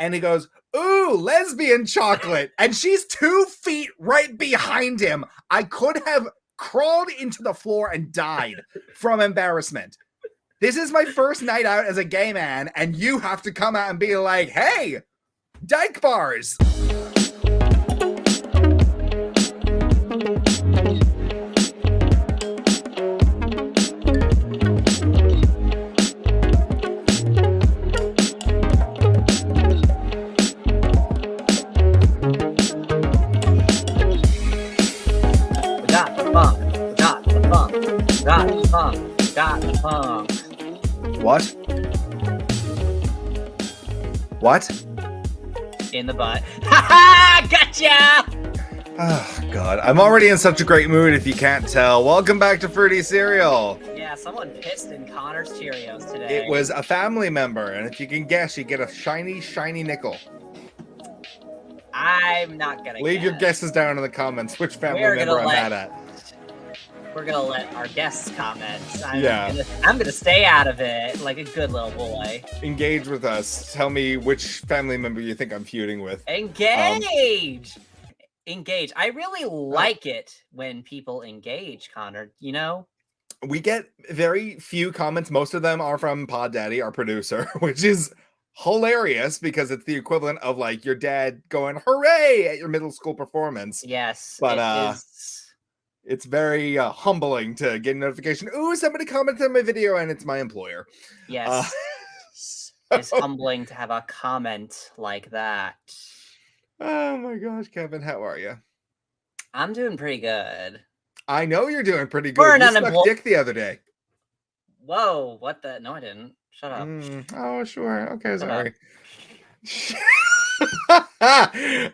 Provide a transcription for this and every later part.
and he goes, "Ooh, lesbian chocolate," and she's 2 feet right behind him. I could have crawled into the floor and died from embarrassment. This is my first night out as a gay man, and you have to come out and be like, "Hey, dyke bars." What? What? In the butt. Ha ha! Gotcha! Oh, God. I'm already in such a great mood if you can't tell. Welcome back to Fruity Cereal. Yeah, someone pissed in Connor's Cheerios today. It was a family member, and if you can guess, you get a shiny, shiny nickel. I'm not gonna Leave your guesses down in the comments. Which family member I'm mad at. We're gonna let our guests comment. I'm gonna stay out of it like a good little boy. Engage with us. Tell me which family member you think I'm feuding with. Engage! Engage. I really like it when people engage, Connor, you know? We get very few comments. Most of them are from Pod Daddy, our producer, which is hilarious because it's the equivalent of like your dad going hooray at your middle school performance. Yes, but it's very humbling to get a notification. Ooh, somebody commented on my video, and it's my employer. Yes, it's humbling to have a comment like that. Oh my gosh, Kevin, how are you? I'm doing pretty good. I know you're doing pretty good. You sucked dick the other day. Whoa, what the? No, I didn't. Shut up. Oh, sure. Okay, sorry.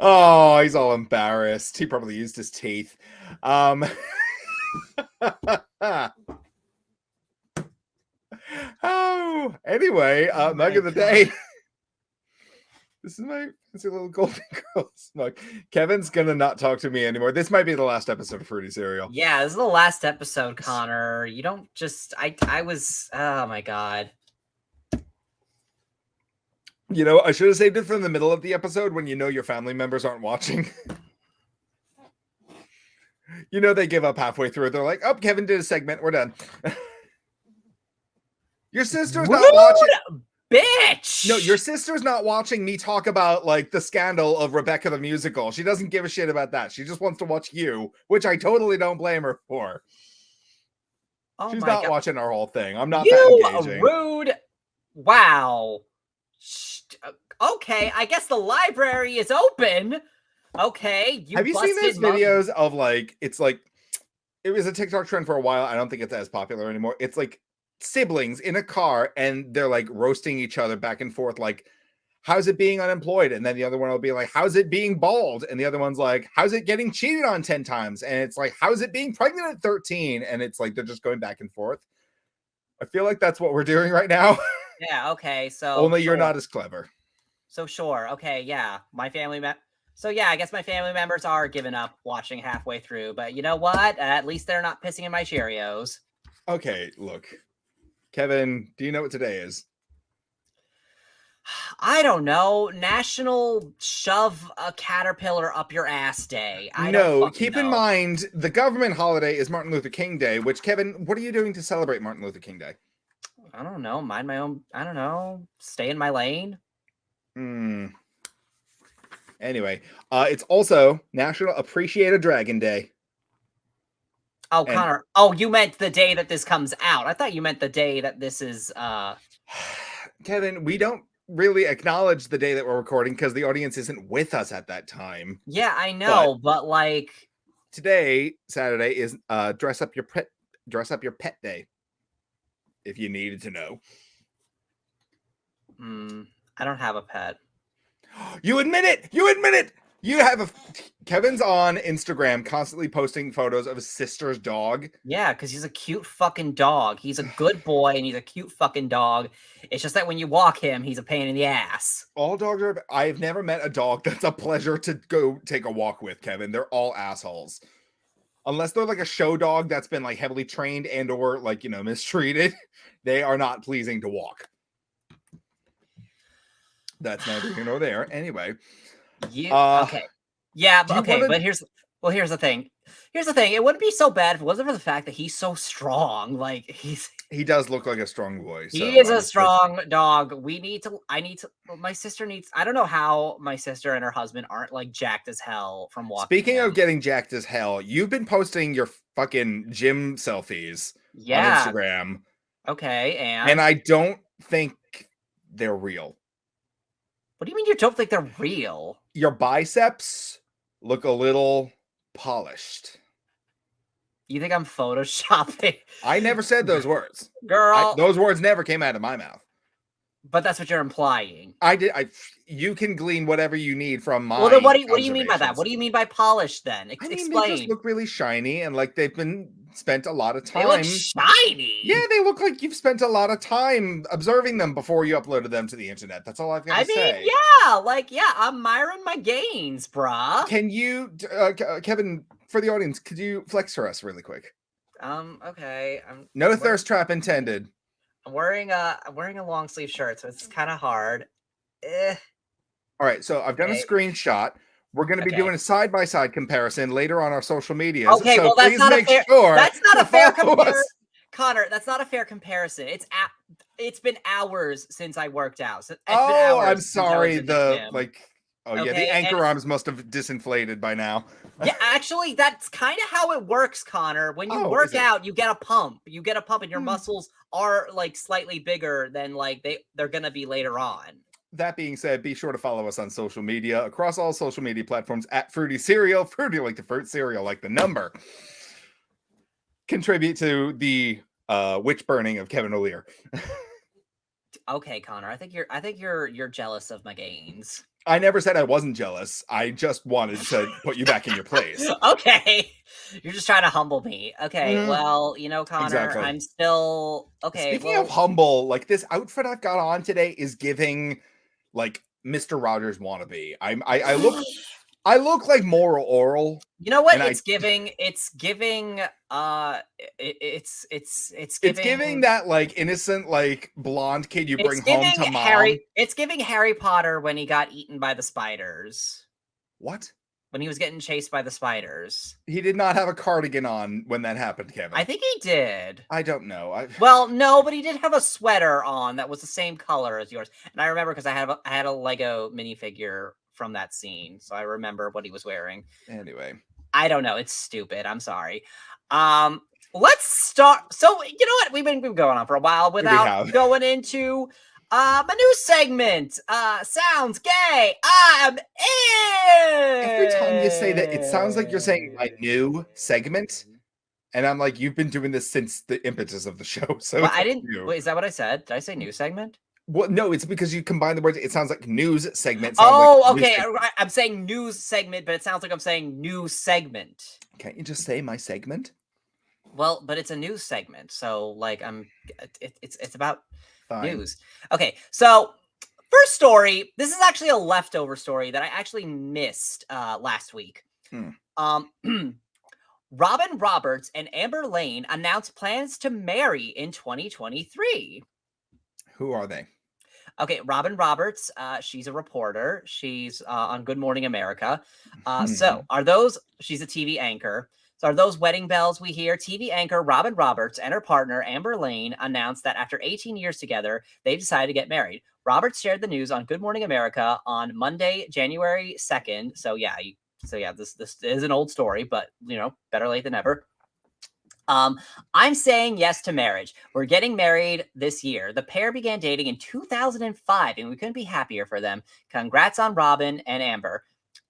Oh, he's all embarrassed. He probably used his teeth. Oh, anyway, mug of the day. This is my fancy little golden girl mug. Kevin's gonna not talk to me anymore. This might be the last episode of Fruity Cereal. Yeah, this is the last episode, Connor. You don't just I was oh my god. You know, I should have saved it from the middle of the episode when you know your family members aren't watching. You know, they give up halfway through. They're like, "Oh, Kevin did a segment. We're done." Your sister's not watching. Bitch! No, your sister's not watching me talk about like the scandal of Rebecca the musical. She doesn't give a shit about that. She just wants to watch you, which I totally don't blame her for. Oh, she's not watching our whole thing. I'm not that engaging. Rude. Wow. Okay, I guess the library is open. Okay, have you seen those videos of like, it's like, it was a TikTok trend for a while. I don't think it's as popular anymore. It's like siblings in a car and they're like roasting each other back and forth. Like, how's it being unemployed? And then the other one will be like, how's it being bald? And the other one's like, how's it getting cheated on 10 times? And it's like, how's it being pregnant at 13? And it's like, they're just going back and forth. I feel like that's what we're doing right now. Yeah. Okay. So only you're not as clever. So sure. Okay. Yeah. My family So yeah, I guess my family members are giving up watching halfway through, but you know what? At least they're not pissing in my Cheerios. Okay, look. Kevin, do you know what today is? I don't know. National Shove a Caterpillar Up Your Ass Day. No, keep in mind, the government holiday is Martin Luther King Day, which, Kevin, what are you doing to celebrate Martin Luther King Day? I don't know. Mind my own, I don't know. Stay in my lane. Anyway, it's also National Appreciate a Dragon Day. Oh, Connor. Oh, you meant the day that this comes out. I thought you meant the day that this is... Kevin, we don't really acknowledge the day that we're recording because the audience isn't with us at that time. Yeah, I know, but like... Today, Saturday, is Dress Up Your Pet Day. If you needed to know. I don't have a pet. You admit it! You admit it! You have Kevin's on Instagram constantly posting photos of his sister's dog. Yeah, because he's a cute fucking dog. He's a good boy and he's a cute fucking dog. It's just that when you walk him, he's a pain in the ass. All dogs are... I've never met a dog that's a pleasure to go take a walk with, Kevin. They're all assholes. Unless they're like a show dog that's been like heavily trained and or like, you know, mistreated, they are not pleasing to walk. That's neither here nor there. Anyway. Okay. Yeah, but okay, wanna... but here's the thing. Here's the thing. It wouldn't be so bad if it wasn't for the fact that he's so strong. Like he does look like a strong boy. So he is a strong dog. My sister needs, I don't know how my sister and her husband aren't like jacked as hell from walking. Speaking of getting jacked as hell, you've been posting your fucking gym selfies on Instagram. Okay, and I don't think they're real. What do you mean you don't think they're real? Your biceps look a little polished. You think I'm photoshopping? I never said those words. Girl. Those words never came out of my mouth. But that's what you're implying. You can glean whatever you need from my... Well, then what do you mean by that? What do you mean by polished then? Explain. They just look really shiny and like they've been spent a lot of time. They look shiny? Yeah, they look like you've spent a lot of time observing them before you uploaded them to the internet. That's all I've got to say. Yeah, I'm admiring my gains, brah. Can you, Kevin, for the audience, could you flex for us really quick? Okay. No thirst trap intended. I'm wearing a long sleeve shirt, so it's kind of hard. All right, so I've done a screenshot. We're going to be doing a side-by-side comparison later on our social medias. Okay, so well that's not a fair. That's not a fair comparison, Connor. That's not a fair comparison. It's been hours since I worked out. I'm sorry. The the anchor arms must have disinflated by now. Yeah, actually, that's kind of how it works, Connor. When you work out, you get a pump. You get a pump, and your muscles are like slightly bigger than like they're gonna be later on. That being said, be sure to follow us on social media across all social media platforms at Fruity Cereal. Fruity like the fruit, cereal like the number. Contribute to the witch burning of Kevin O'Lear. Okay, Connor. I think you're jealous of my gains. I never said I wasn't jealous. I just wanted to put you back in your place. Okay. You're just trying to humble me. Okay, well, Connor, exactly. I'm still... Okay, Speaking of humble, like, this outfit I've got on today is giving, like, Mr. Rogers wannabe. I look like Moral Oral. You know what? It's giving that like innocent like blonde kid you bring home to mom. It's giving Harry Potter when he got eaten by the spiders. What? When he was getting chased by the spiders. He did not have a cardigan on when that happened, Kevin. I think he did. I don't know. Well, no, but he did have a sweater on that was the same color as yours. And I remember because I had a Lego minifigure from that scene, so I remember what he was wearing. Anyway, I don't know. It's stupid. I'm sorry. Let's start. So you know what? We've been going on for a while without going into my new segment. Sounds gay. I'm in. Every time you say that, it sounds like you're saying my new segment, and I'm like, you've been doing this since the impetus of the show. So well, I didn't. Wait, is that what I said? Did I say new segment? Well, no, it's because you combine the words. It sounds like news segment. Okay. I'm saying news segment, but it sounds like I'm saying new segment. Can't you just say my segment? Well, but it's a news segment, so like it's about news. Okay, so first story. This is actually a leftover story that I actually missed last week. Robin Roberts and Amber Laign announced plans to marry in 2023. Who are they? Okay, Robin Roberts, she's a reporter. She's on Good Morning America. So she's a TV anchor. So are those wedding bells we hear? TV anchor Robin Roberts and her partner, Amber Laign, announced that after 18 years together, they decided to get married. Roberts shared the news on Good Morning America on Monday, January 2nd. So yeah, this is an old story, but, better late than never. I'm saying yes to marriage. We're getting married this year. The pair began dating in 2005, and we couldn't be happier for them. Congrats on Robin and Amber.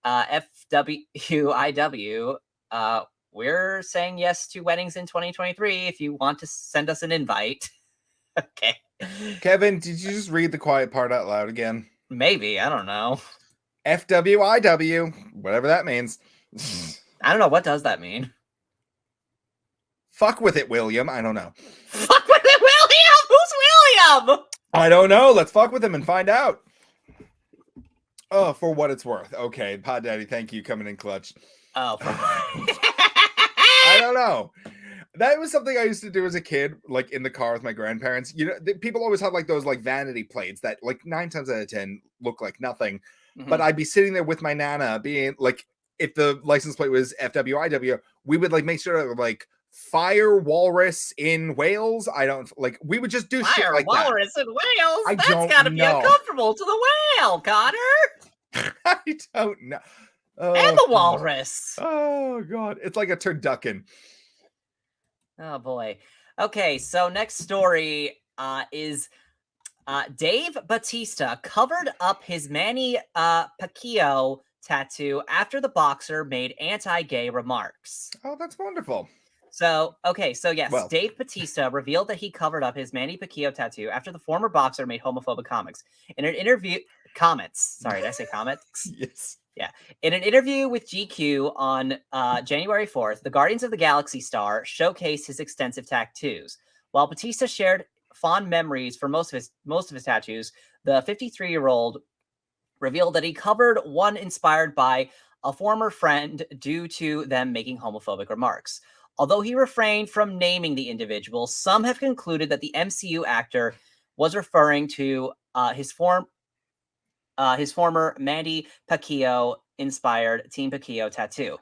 FWIW. We're saying yes to weddings in 2023 if you want to send us an invite. Okay. Kevin, did you just read the quiet part out loud again? Maybe. I don't know. FWIW. Whatever that means. I don't know. What does that mean? Fuck with it, William. I don't know. Fuck with it, William? Who's William? I don't know. Let's fuck with him and find out. Oh, for what it's worth. Okay, Pod Daddy, thank you. Coming in clutch. Oh, I don't know. That was something I used to do as a kid, like in the car with my grandparents. You know, people always had like those like vanity plates that like 9 times out of 10 look like nothing. But I'd be sitting there with my nana being like, if the license plate was FWIW, we would like make sure that like fire walrus in Wales. I don't like, we would just do shit Fire like walrus in Wales? I That's don't gotta be know. uncomfortable to the whale, Connor. that. I don't know. Oh, And the God. walrus. Oh, God. It's like a turducken. Oh, boy. Okay, so next story is Dave Bautista covered up his Manny Pacquiao tattoo after the boxer made anti-gay remarks. Oh, that's wonderful. So, okay, so yes, Well. Dave Bautista revealed that he covered up his Manny Pacquiao tattoo after the former boxer made homophobic comments. In an interview, sorry, did I say comics? Yes. Yeah. In an interview with GQ on January 4th, the Guardians of the Galaxy star showcased his extensive tattoos. While Bautista shared fond memories for most of his tattoos, the 53-year-old revealed that he covered one inspired by a former friend due to them making homophobic remarks. Although he refrained from naming the individual, some have concluded that the MCU actor was referring to his former Manny Pacquiao inspired Team Pacquiao tattoo.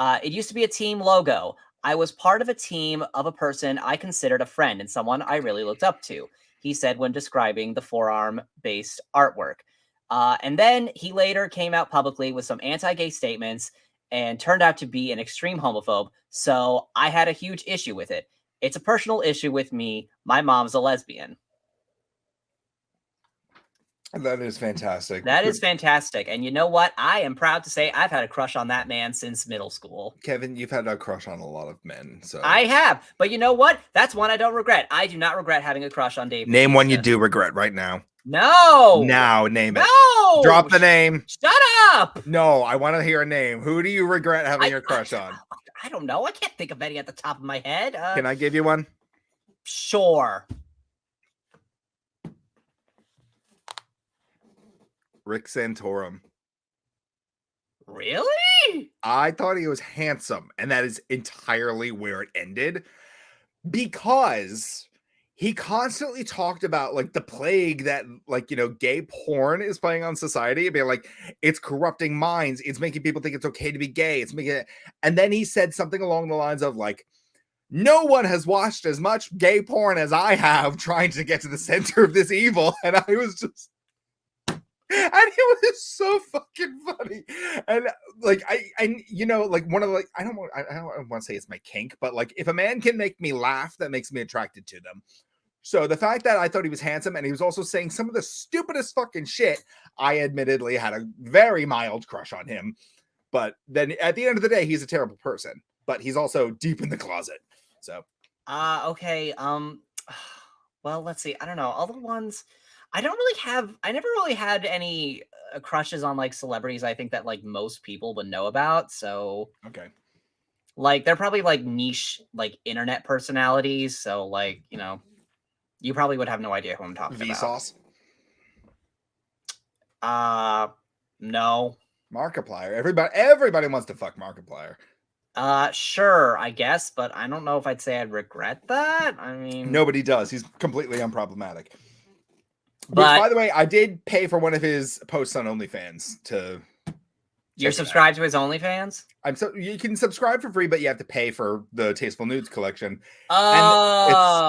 It used to be a team logo. I was part of a team of a person I considered a friend and someone I really looked up to, he said when describing the forearm-based artwork. And then he later came out publicly with some anti-gay statements and turned out to be an extreme homophobe, so I had a huge issue with it. It's a personal issue with me. My mom's a lesbian. That is fantastic. That is fantastic. And you know what? I am proud to say I've had a crush on that man since middle school. Kevin, you've had a crush on a lot of men, so I have. But you know what? That's one I don't regret. I do not regret having a crush on Dave. Name Bautista. one you do regret right now. No. Now name it. No. Drop the name. Shut up. No, I want to hear a name. Who do you regret having your crush on? I don't know. I can't think of any at the top of my head. Can I give you one? Sure. Rick Santorum. Really? I thought he was handsome, and that is entirely where it ended. Because he constantly talked about like the plague that like, you know, gay porn is playing on society. Being like, it's corrupting minds. It's making people think it's okay to be gay. It's making it. And then he said something along the lines of like, no one has watched as much gay porn as I have trying to get to the center of this evil. And I was just, and it was so fucking funny. And like, you know, like one of the, like, I don't want to say it's my kink, but like if a man can make me laugh, that makes me attracted to them. So the fact that I thought he was handsome and he was also saying some of the stupidest fucking shit, I admittedly had a very mild crush on him. But then at the end of the day, he's a terrible person, but he's also deep in the closet. So, okay. Well, let's see. I don't know. All the ones I never really had any crushes on like celebrities. I think that like most people would know about. So, okay. Like they're probably like niche, like internet personalities. So like, you know, you probably would have no idea who I'm talking about. Vsauce? No. Markiplier. Everybody wants to fuck Markiplier. Sure, I guess, but I don't know if I'd say I'd regret that. I mean, nobody does. He's completely unproblematic. But which, by the way, I did pay for one of his posts on OnlyFans to. You're subscribed to his OnlyFans? You can subscribe for free, but you have to pay for the Tasteful Nudes collection. Oh,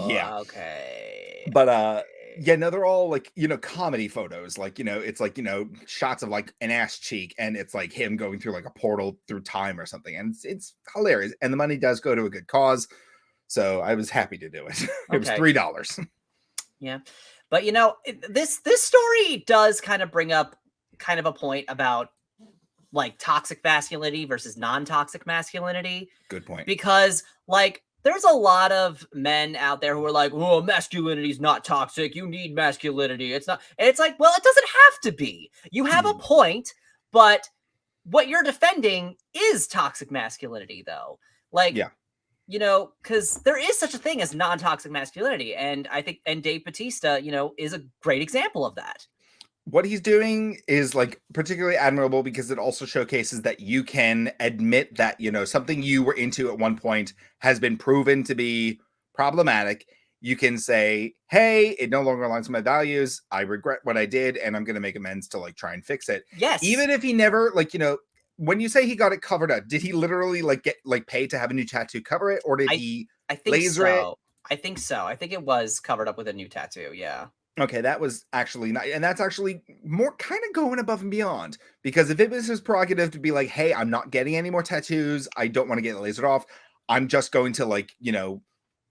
yeah. Okay. But yeah, no, they're all like, you know, comedy photos. Like, you know, it's like, you know, shots of like an ass cheek, and it's like him going through like a portal through time or something, and it's hilarious. And the money does go to a good cause, so I was happy to do it. It was $3. Yeah, but you know, this story does kind of bring up kind of a point about like toxic masculinity versus non-toxic masculinity. Good point. Because like there's a lot of men out there who are like, oh, masculinity is not toxic. You need masculinity. It's not. And it's like, well, it doesn't have to be. You have a point, but what you're defending is toxic masculinity, though. Like, yeah. You know, because there is such a thing as non-toxic masculinity. And I think, and Dave Bautista, you know, is a great example of that. what he's doing is like particularly admirable because it also showcases that you can admit that, you know, something you were into at one point has been proven to be problematic. You can say, hey, it no longer aligns with my values. I regret what I did, and I'm going to make amends to like try and fix it. Yes. Even if he never, like, you know, when you say he got it covered up, did he literally like get like pay to have a new tattoo cover it, or did he I think laser it? I think so. I think it was covered up with a new tattoo. Yeah. Okay, that was actually not, and that's actually more kind of going above and beyond, because if it was his prerogative to be like, hey, I'm not getting any more tattoos, I don't want to get lasered off, I'm just going to like, you know,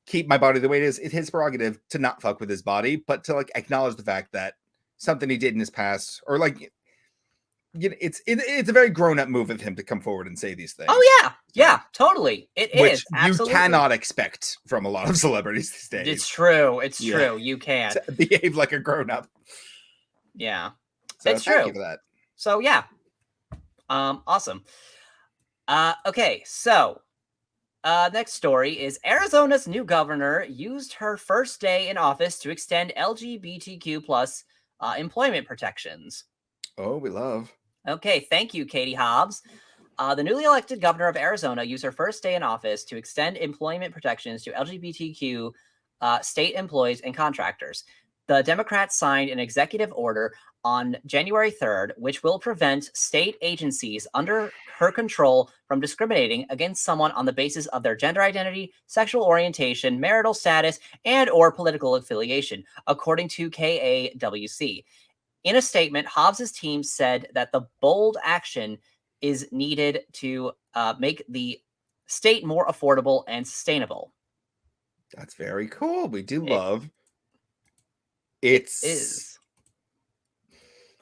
keep my body the way it is, it's his prerogative to not fuck with his body, but to like acknowledge the fact that something he did in his past, or like, you know, it's a very grown-up move of him to come forward and say these things. Oh yeah, totally. Which is absolutely. you cannot expect from a lot of celebrities these days. It's true. It's true. You can't behave like a grown-up. Yeah, so it's thank true. you for that. So yeah, awesome. Okay, so next story is Arizona's new governor used her first day in office to extend LGBTQ plus employment protections. Oh, we love. Okay, thank you, Katie Hobbs. The newly elected governor of Arizona used her first day in office to extend employment protections to LGBTQ state employees and contractors. The Democrats signed an executive order on January 3rd, which will prevent state agencies under her control from discriminating against someone on the basis of their gender identity, sexual orientation, marital status, and or political affiliation, according to KAWC. In a statement, Hobbs's team said that the bold action is needed to make the state more affordable and sustainable. That's very cool. We do love. It is.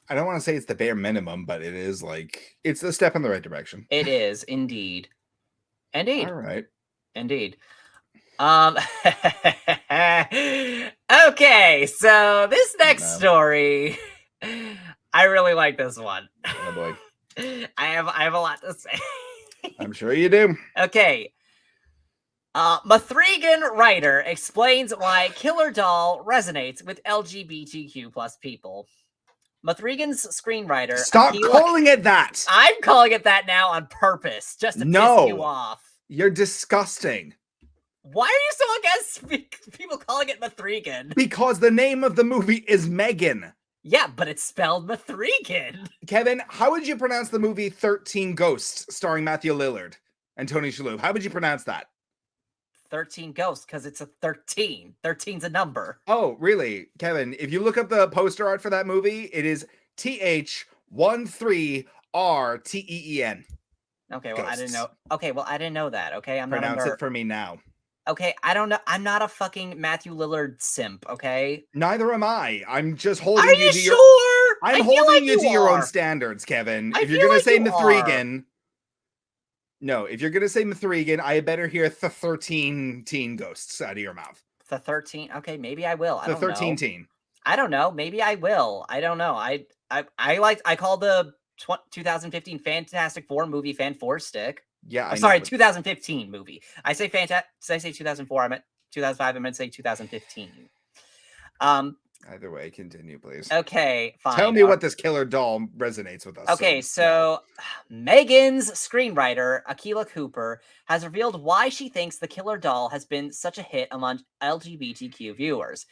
I don't want to say it's the bare minimum, but it is like it's a step in the right direction. It is indeed. Indeed. All right. Indeed. Okay, so this next story, I really like this one. Oh boy. I have a lot to say. I'm sure you do. Okay. M3gan writer explains why Killer Doll resonates with LGBTQ plus people. M3gan's screenwriter. Stop calling it that. I'm calling it that now on purpose, just to piss you off. You're disgusting. Why are you so against people calling it M3gan? Because the name of the movie is Megan. Yeah, but it's spelled M3gan. Kevin, how would you pronounce the movie 13 Ghosts starring Matthew Lillard and Tony Shalhoub? How would you pronounce that? 13 Ghosts, because it's a 13. 13's a number. Oh, really? Kevin, if you look up the poster art for that movie, it is TH13RTEEN. Okay, well, Ghosts. I didn't know. Okay, well, I didn't know that. Okay, I'm pronounce not it for me now. Okay, I don't know. I'm not a fucking Matthew Lillard simp, okay? Neither am I. I'm just holding you to sure? your... I'm holding like you to your own standards, Kevin. If you're going to say M3gan... No, if you're going to say M3gan, I better hear the 13 teen ghosts out of your mouth. The 13? Okay, maybe I will. I don't know. The 13 teen. I don't know. Maybe I will. I don't know. I call the 2015 Fantastic Four movie Fan Four Stick. Yeah, I'm sorry, 2015 movie. I say 2004. I meant 2005. I meant to say 2015. Either way, continue, please. Okay, fine. Tell me what this killer doll resonates with us. Okay, so Megan's screenwriter, Akilah Cooper, has revealed why she thinks the killer doll has been such a hit among LGBTQ viewers.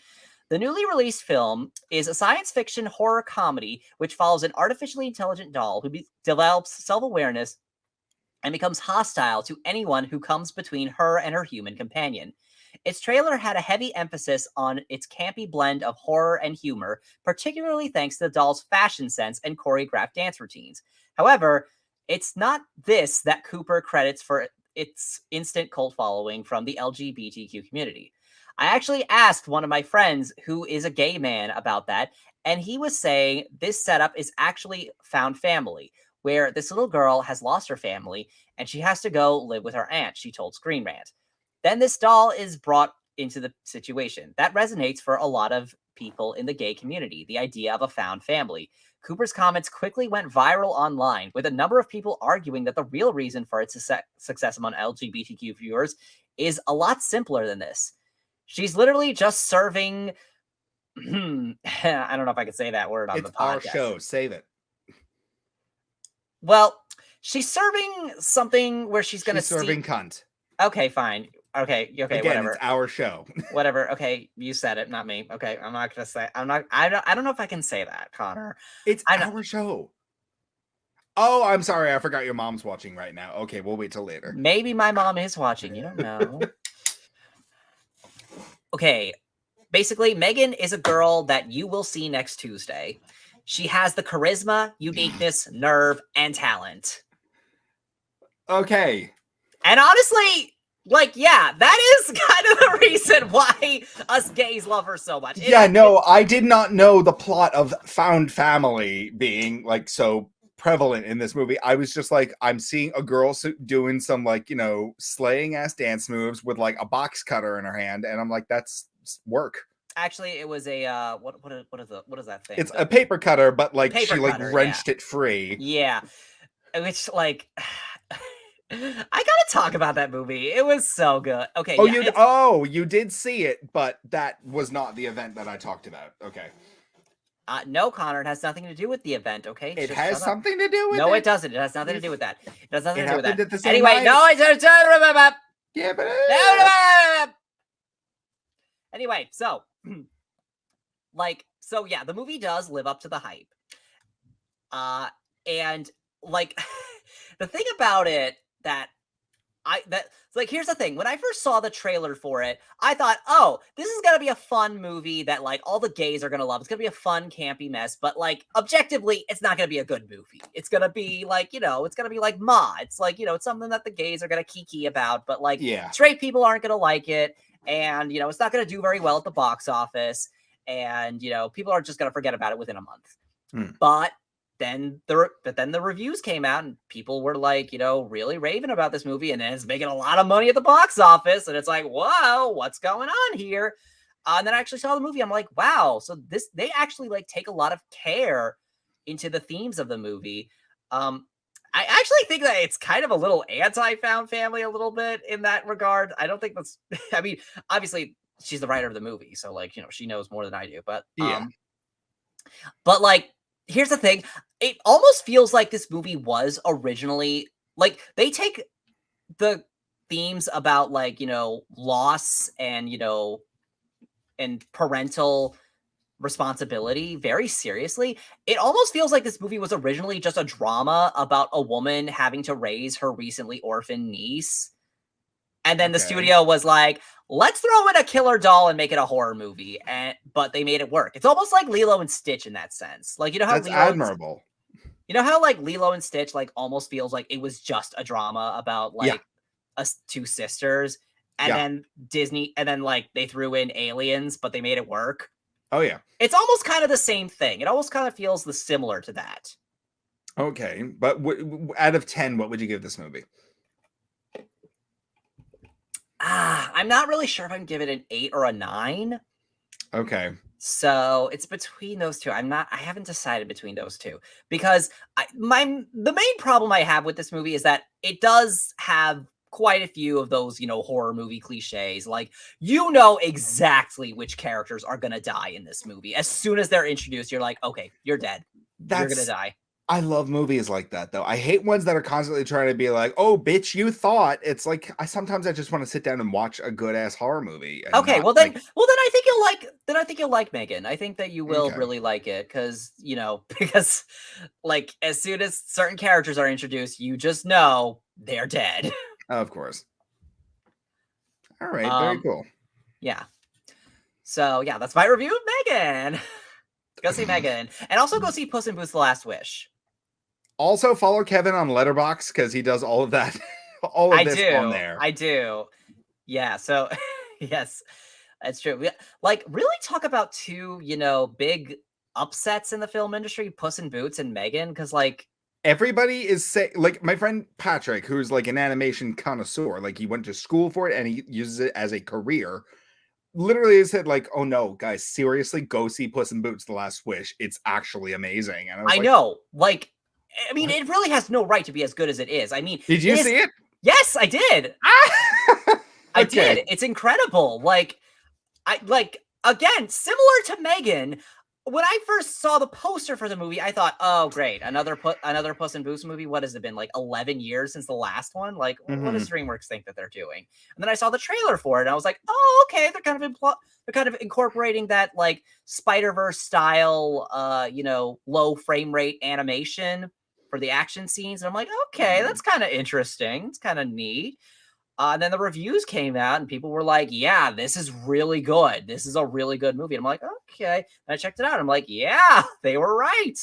The newly released film is a science fiction horror comedy which follows an artificially intelligent doll who develops self-awareness and becomes hostile to anyone who comes between her and her human companion. Its trailer had a heavy emphasis on its campy blend of horror and humor, particularly thanks to the doll's fashion sense and choreographed dance routines. However, it's not this that Cooper credits for its instant cult following from the LGBTQ community. I actually asked one of my friends who is a gay man about that, and he was saying this setup is actually found family, where this little girl has lost her family and she has to go live with her aunt, she told Screen Rant. Then this doll is brought into the situation. That resonates for a lot of people in the gay community, the idea of a found family. Cooper's comments quickly went viral online, with a number of people arguing that the real reason for its success among LGBTQ viewers is a lot simpler than this. She's literally just serving I don't know if I can say that word on the podcast. It's our show. Save it. Well, she's serving something where she's going to serving cunt. Okay, fine. Okay, Again, whatever. It's our show. Whatever. Okay, you said it, not me. Okay, I'm not gonna say. I don't know if I can say that, Connor. It's our show. Oh, I'm sorry. I forgot your mom's watching right now. Okay, we'll wait till later. Maybe my mom is watching. You don't know. Okay, basically, M3gan is a girl that you will see next Tuesday. She has the charisma, uniqueness, nerve, and talent. Okay. And honestly, like, yeah, that is kind of the reason why us gays love her so much. I did not know the plot of found family being like so prevalent in this movie. I was just like, I'm seeing a girl doing some like, slaying ass dance moves with like a box cutter in her hand, and I'm like, that's work. Actually, it was a what is that thing? It's a paper cutter, but like she like wrenched it free. Yeah, which like I gotta talk about that movie. It was so good. Okay. You did see it, but that was not the event that I talked about. Okay. No, Connor, it has nothing to do with the event. Okay. It has something to do with it. No, it doesn't. It has nothing to do with that. It has nothing to do with that. At the same anyway, night. no, I don't remember. Yeah, but anyway, so yeah, the movie does live up to the hype. And like the thing about it here's the thing. When I first saw the trailer for it, I thought, oh, this is gonna be a fun movie that like all the gays are gonna love. It's gonna be a fun, campy mess, but like objectively, it's not gonna be a good movie. It's gonna be like, it's gonna be like Ma. It's like, it's something that the gays are gonna kiki about, but like straight people aren't gonna like it, and it's not gonna do very well at the box office, and people are just gonna forget about it within a month. But then the reviews came out and people were like, really raving about this movie, and then it's making a lot of money at the box office, and it's like, whoa, what's going on here? And then I actually saw the movie. I'm like, wow, so they actually like take a lot of care into the themes of the movie. I actually think that it's kind of a little anti-found family a little bit in that regard. I don't think that's I mean, obviously she's the writer of the movie, so like, she knows more than I do, but but like, here's the thing. It almost feels like this movie was originally like they take the themes about like, loss and, and parental responsibility very seriously. It almost feels like this movie was originally just a drama about a woman having to raise her recently orphaned niece. And then the studio was like, let's throw in a killer doll and make it a horror movie. But they made it work. It's almost like Lilo and Stitch in that sense. Like, how that's admirable. How like Lilo and Stitch like almost feels like it was just a drama about like two sisters, and then Disney, and then like they threw in aliens, but they made it work. Oh yeah. It's almost kind of the same thing. It almost kind of feels similar to that. Okay, but out of 10, what would you give this movie? I'm not really sure if I can give it an 8 or a 9. Okay. So it's between those two. I haven't decided between those two, because the main problem I have with this movie is that it does have quite a few of those, horror movie cliches. Like, exactly which characters are going to die in this movie. As soon as they're introduced, you're like, okay, you're dead. You're going to die. I love movies like that, though. I hate ones that are constantly trying to be like, "Oh, bitch, you thought." It's like sometimes I just want to sit down and watch a good ass horror movie. Okay, well then I think you'll like. Then I think you'll like M3gan. I think that you will really like it because because like as soon as certain characters are introduced, you just know they're dead. Of course. All right, very cool. Yeah. So yeah, that's my review of M3gan. Go see M3gan, and also go see Puss in Boots: The Last Wish. Also follow Kevin on Letterboxd because he does all of that, all of this on there. I do. Yeah. So yes, that's true. Like really talk about two, big upsets in the film industry: Puss in Boots and M3gan. Because like everybody is saying, like my friend Patrick, who's like an animation connoisseur, like he went to school for it and he uses it as a career. Literally said like, oh no, guys, seriously, go see Puss in Boots: The Last Wish. It's actually amazing. And I know. Like, I mean, it really has no right to be as good as it is. I mean, did you see it? Yes, I did. I did. It's incredible. Like, again, similar to M3gan, when I first saw the poster for the movie, I thought, "Oh, great, another Puss in Boots movie." What has it been, like 11 years since the last one? Like, what does DreamWorks think that they're doing? And then I saw the trailer for it, and I was like, "Oh, okay, they're kind of incorporating that like Spider-Verse style, low frame rate animation for the action scenes." And I'm like, "Okay, that's kind of interesting. It's kind of neat." And then the reviews came out and people were like, yeah, this is really good. This is a really good movie. And I'm like, okay. And I checked it out. I'm like, yeah, they were right.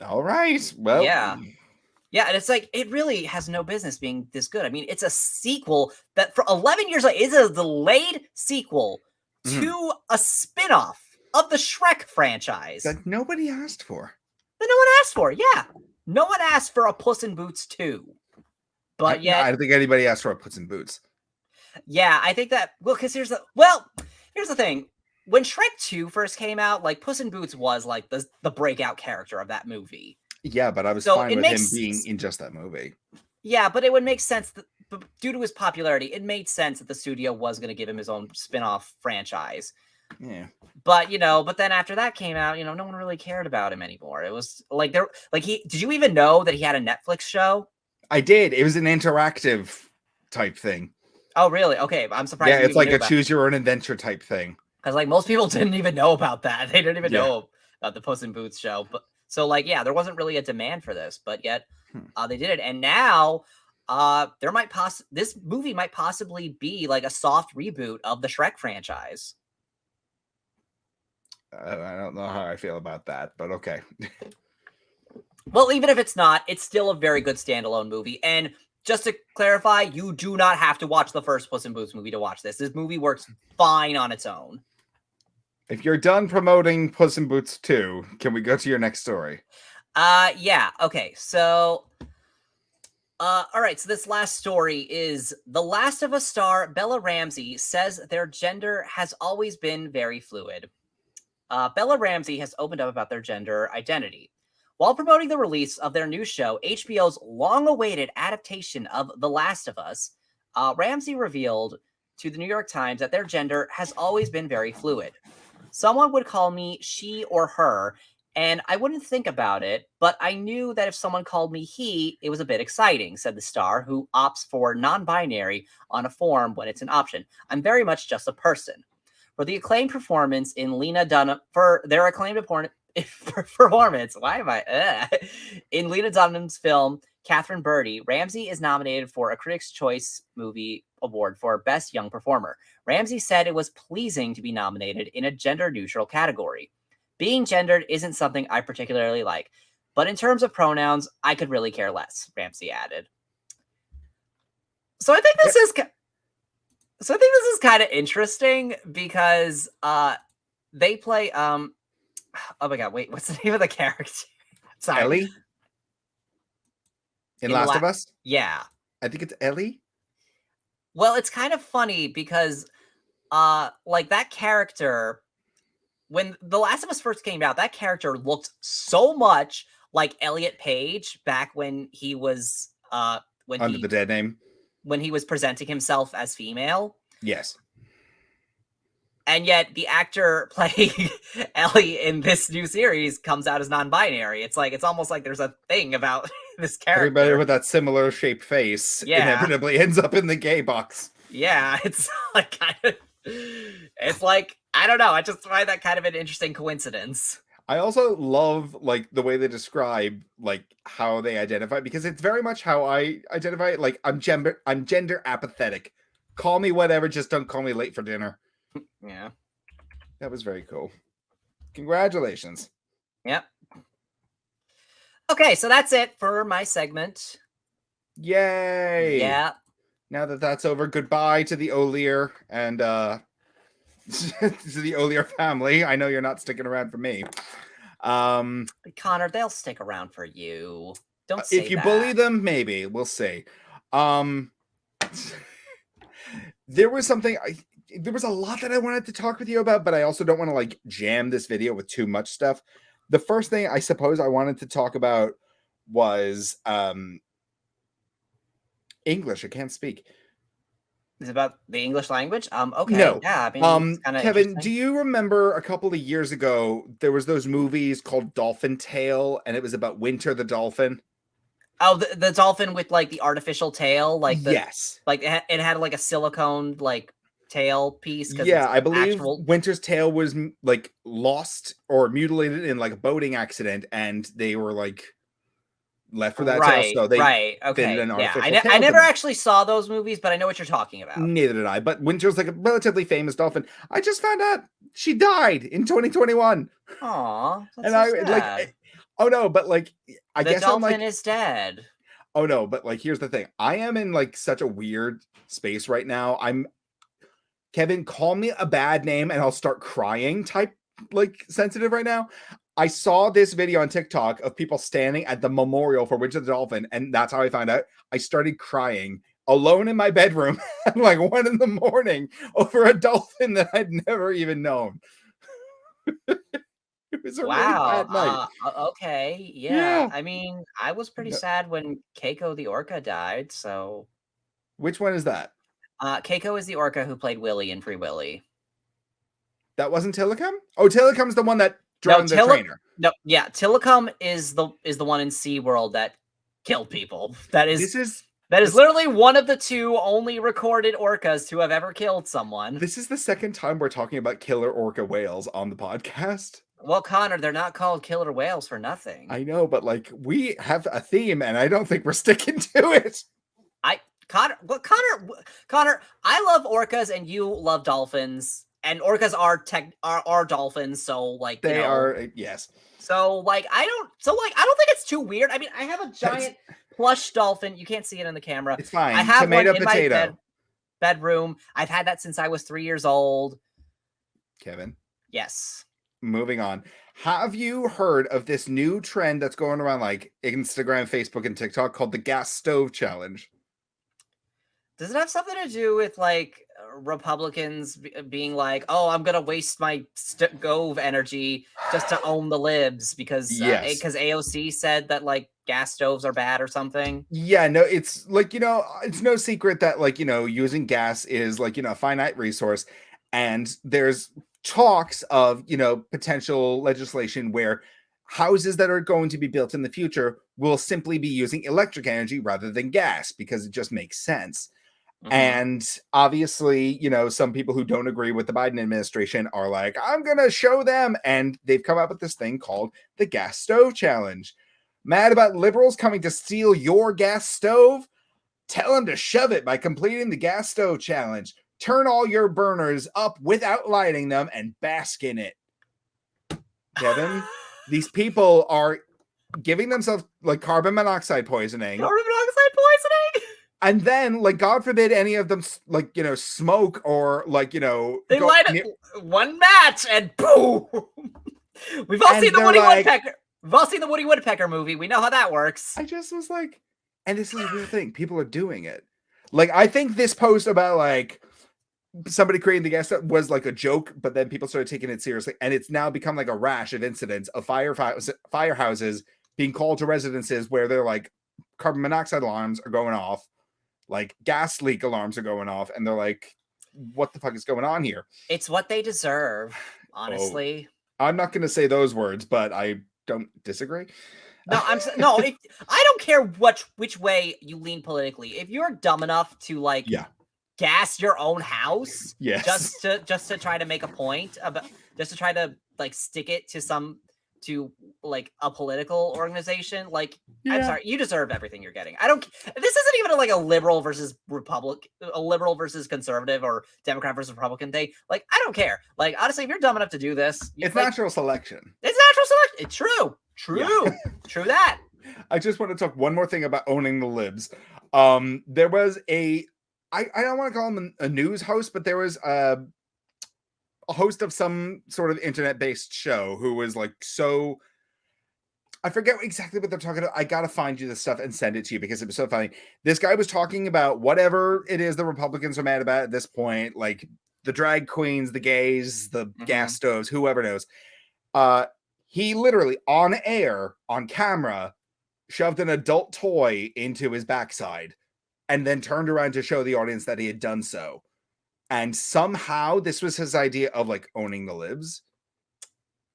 All right. Well, yeah. Yeah. And it's like, it really has no business being this good. I mean, it's a sequel that for 11 years later is a delayed sequel to a spinoff of the Shrek franchise. That nobody asked for. That no one asked for. Yeah. No one asked for a Puss in Boots 2. But I don't think anybody asked for a Puss in Boots. Yeah, I think that, well, because here's the thing. When Shrek 2 first came out, like Puss in Boots was like the breakout character of that movie. Yeah, but I was fine with him being in just that movie. Yeah, but it would make sense that due to his popularity, it made sense that the studio was going to give him his own spin-off franchise. Yeah. But then after that came out, no one really cared about him anymore. It was like did you even know that he had a Netflix show? I did. It was an interactive type thing. Oh, really? Okay, I'm surprised. Yeah, it's like a choose your own adventure type thing. Because like most people didn't even know about that. They didn't even know about the Puss in Boots show. But so like, yeah, there wasn't really a demand for this, but yet they did it. And now this movie might possibly be like a soft reboot of the Shrek franchise. I don't know how I feel about that, but okay. Well, even if it's not, it's still a very good standalone movie. And just to clarify, you do not have to watch the first Puss in Boots movie to watch this. This movie works fine on its own. If you're done promoting Puss in Boots 2, can we go to your next story? Yeah. Okay. So, all right. So this last story is The Last of Us star Bella Ramsey says their gender has always been very fluid. Bella Ramsey has opened up about their gender identity. While promoting the release of their new show, HBO's long-awaited adaptation of The Last of Us, Ramsey revealed to the New York Times that their gender has always been very fluid. Someone would call me she or her, and I wouldn't think about it, but I knew that if someone called me he, it was a bit exciting, said the star, who opts for non-binary on a form when it's an option. I'm very much just a person. For the acclaimed performance in Lena Dunham, performance. Why am I? In Lena Dunham's film Catherine Birdie, Ramsey is nominated for a Critics' Choice Movie Award for Best Young Performer. Ramsey said it was pleasing to be nominated in a gender-neutral category. Being gendered isn't something I particularly like, but in terms of pronouns, I could really care less, Ramsey added. So I think this is kind of interesting because they play oh my god, wait, what's the name of the character? Sorry. Ellie? In Last of Us? Yeah. I think it's Ellie. Well, it's kind of funny because like that character, when The Last of Us first came out, that character looked so much like Elliot Page back when he was under the dead name. When he was presenting himself as female. Yes. And yet the actor playing Ellie in this new series comes out as non-binary. It's like, it's almost like there's a thing about this character. Everybody with that similar shaped face inevitably ends up in the gay box. Yeah, it's like it's like, I don't know. I just find that kind of an interesting coincidence. I also love like the way they describe like how they identify, because it's very much how I identify. Like I'm gender apathetic. Call me whatever, just don't call me late for dinner. Yeah. That was very cool. Congratulations. Yep. Okay, so that's it for my segment. Yay. Yeah. Now that that's over, goodbye to the O'Lear and to the O'Lear family. I know you're not sticking around for me. Connor, they'll stick around for you. Don't say if you bully them, maybe. We'll see. There was something there was a lot that I wanted to talk with you about, but I also don't want to like jam this video with too much stuff. The first thing I suppose I wanted to talk about was English. I can't speak. Is it about the English language? Okay, No. yeah, I mean, it's kind of Kevin, do interesting. you remember a couple of years ago there was those movies called Dolphin Tale, and it was about Winter the dolphin? Oh, the dolphin with like the artificial tail, like Yes. it had like a silicone like tail piece because Yeah, it's I believe actual. Winter's tail was like lost or mutilated in like a boating accident, and they were like left for that tail, Right, so they right. fitted Okay, an yeah. artificial I tail to never them. actually saw those movies, but I know what you're talking about. Neither did I, but Winter's like a relatively famous dolphin. I just found out she died in 2021. Aw, that's And so I like, sad. oh no, but like, I The guess I'm dolphin like, is dead. oh no, but like, here's the thing. I am in like such a weird space right now. Kevin, call me a bad name and I'll start crying type, like sensitive right now. I saw this video on TikTok of people standing at the memorial for Winter the Dolphin, and that's how I found out. I started crying alone in my bedroom at like 1 a.m. over a dolphin that I'd never even known. It was a really Wow. bad night. Okay. Yeah. Yeah. I mean, I was pretty No, sad when Keiko the orca died. So, which one is that? Keiko is the orca who played Willy in Free Willy. That wasn't Tillicum? Oh, Tillicum's the one that No, drowned the trainer. No, yeah, Tillicum is the one in SeaWorld that killed people. That This is is this literally one of the two only recorded orcas to have ever killed someone. this is the second time we're talking about killer orca whales on the podcast. Well, Connor, they're not called killer whales for nothing. I know, but like we have a theme and I don't think we're sticking to it. Connor, I love orcas and you love dolphins. And orcas are dolphins, so like They are yes. So like I don't think it's too weird. I mean, I have a giant plush dolphin. You can't see it in the camera. It's fine. I have Tomato one in potato. my bedroom. I've had that since I was 3 years old. Kevin, Yes. moving on. Have you heard of this new trend that's going around like Instagram, Facebook, and TikTok called the gas stove challenge? Does it have something to do with like Republicans being like, "Oh, I'm gonna waste my stove energy just to own the libs because Yes. AOC said that like gas stoves are bad or something." Yeah, no, it's like, it's no secret that like, using gas is like, a finite resource. And there's talks of, potential legislation where houses that are going to be built in the future will simply be using electric energy rather than gas because it just makes sense. And obviously, some people who don't agree with the Biden administration are like, I'm going to show them. And they've come up with this thing called the gas stove challenge. Mad about liberals coming to steal your gas stove? Tell them to shove it by completing the gas stove challenge. Turn all your burners up without lighting them and bask in it. Kevin, these people are giving themselves like carbon monoxide poisoning. Carbon monoxide poisoning? And then, like, God forbid any of them, like, smoke or, like, they light one match and boom. We've all seen the Woody Woodpecker. We've all seen the Woody Woodpecker movie. We know how that works. I just was like, and this is a real thing. People are doing it. Like, I think this post about, like, somebody creating the gas was, like, a joke, but then people started taking it seriously. And it's now become, like, a rash of incidents of firehouses being called to residences where they're, like, carbon monoxide alarms are going off. Like gas leak alarms are going off, and they're like, what the fuck is going on here? It's what they deserve, honestly. Oh, I'm not going to say those words, but I don't disagree. No, I don't care which way you lean politically. If you're dumb enough to like gas your own house, yes, just to try to make a point about, just to try to like stick it to like a political organization, like I'm sorry, you deserve everything you're getting. This isn't even like a liberal versus conservative or Democrat versus Republican thing. Like I don't care. Like honestly, if you're dumb enough to do this, it's natural selection. It's natural selection. It's true that. I just want to talk one more thing about owning the libs. There was I don't want to call him a news host, but there was a host of some sort of internet-based show who was like, so I forget exactly what they're talking about. I gotta find you the stuff and send it to you because it was so funny. This guy was talking about whatever it is the Republicans are mad about at this point, like the drag queens, the gays, the gas stoves, whoever knows. He literally on air, on camera, shoved an adult toy into his backside and then turned around to show the audience that he had done so. And somehow this was his idea of like owning the libs.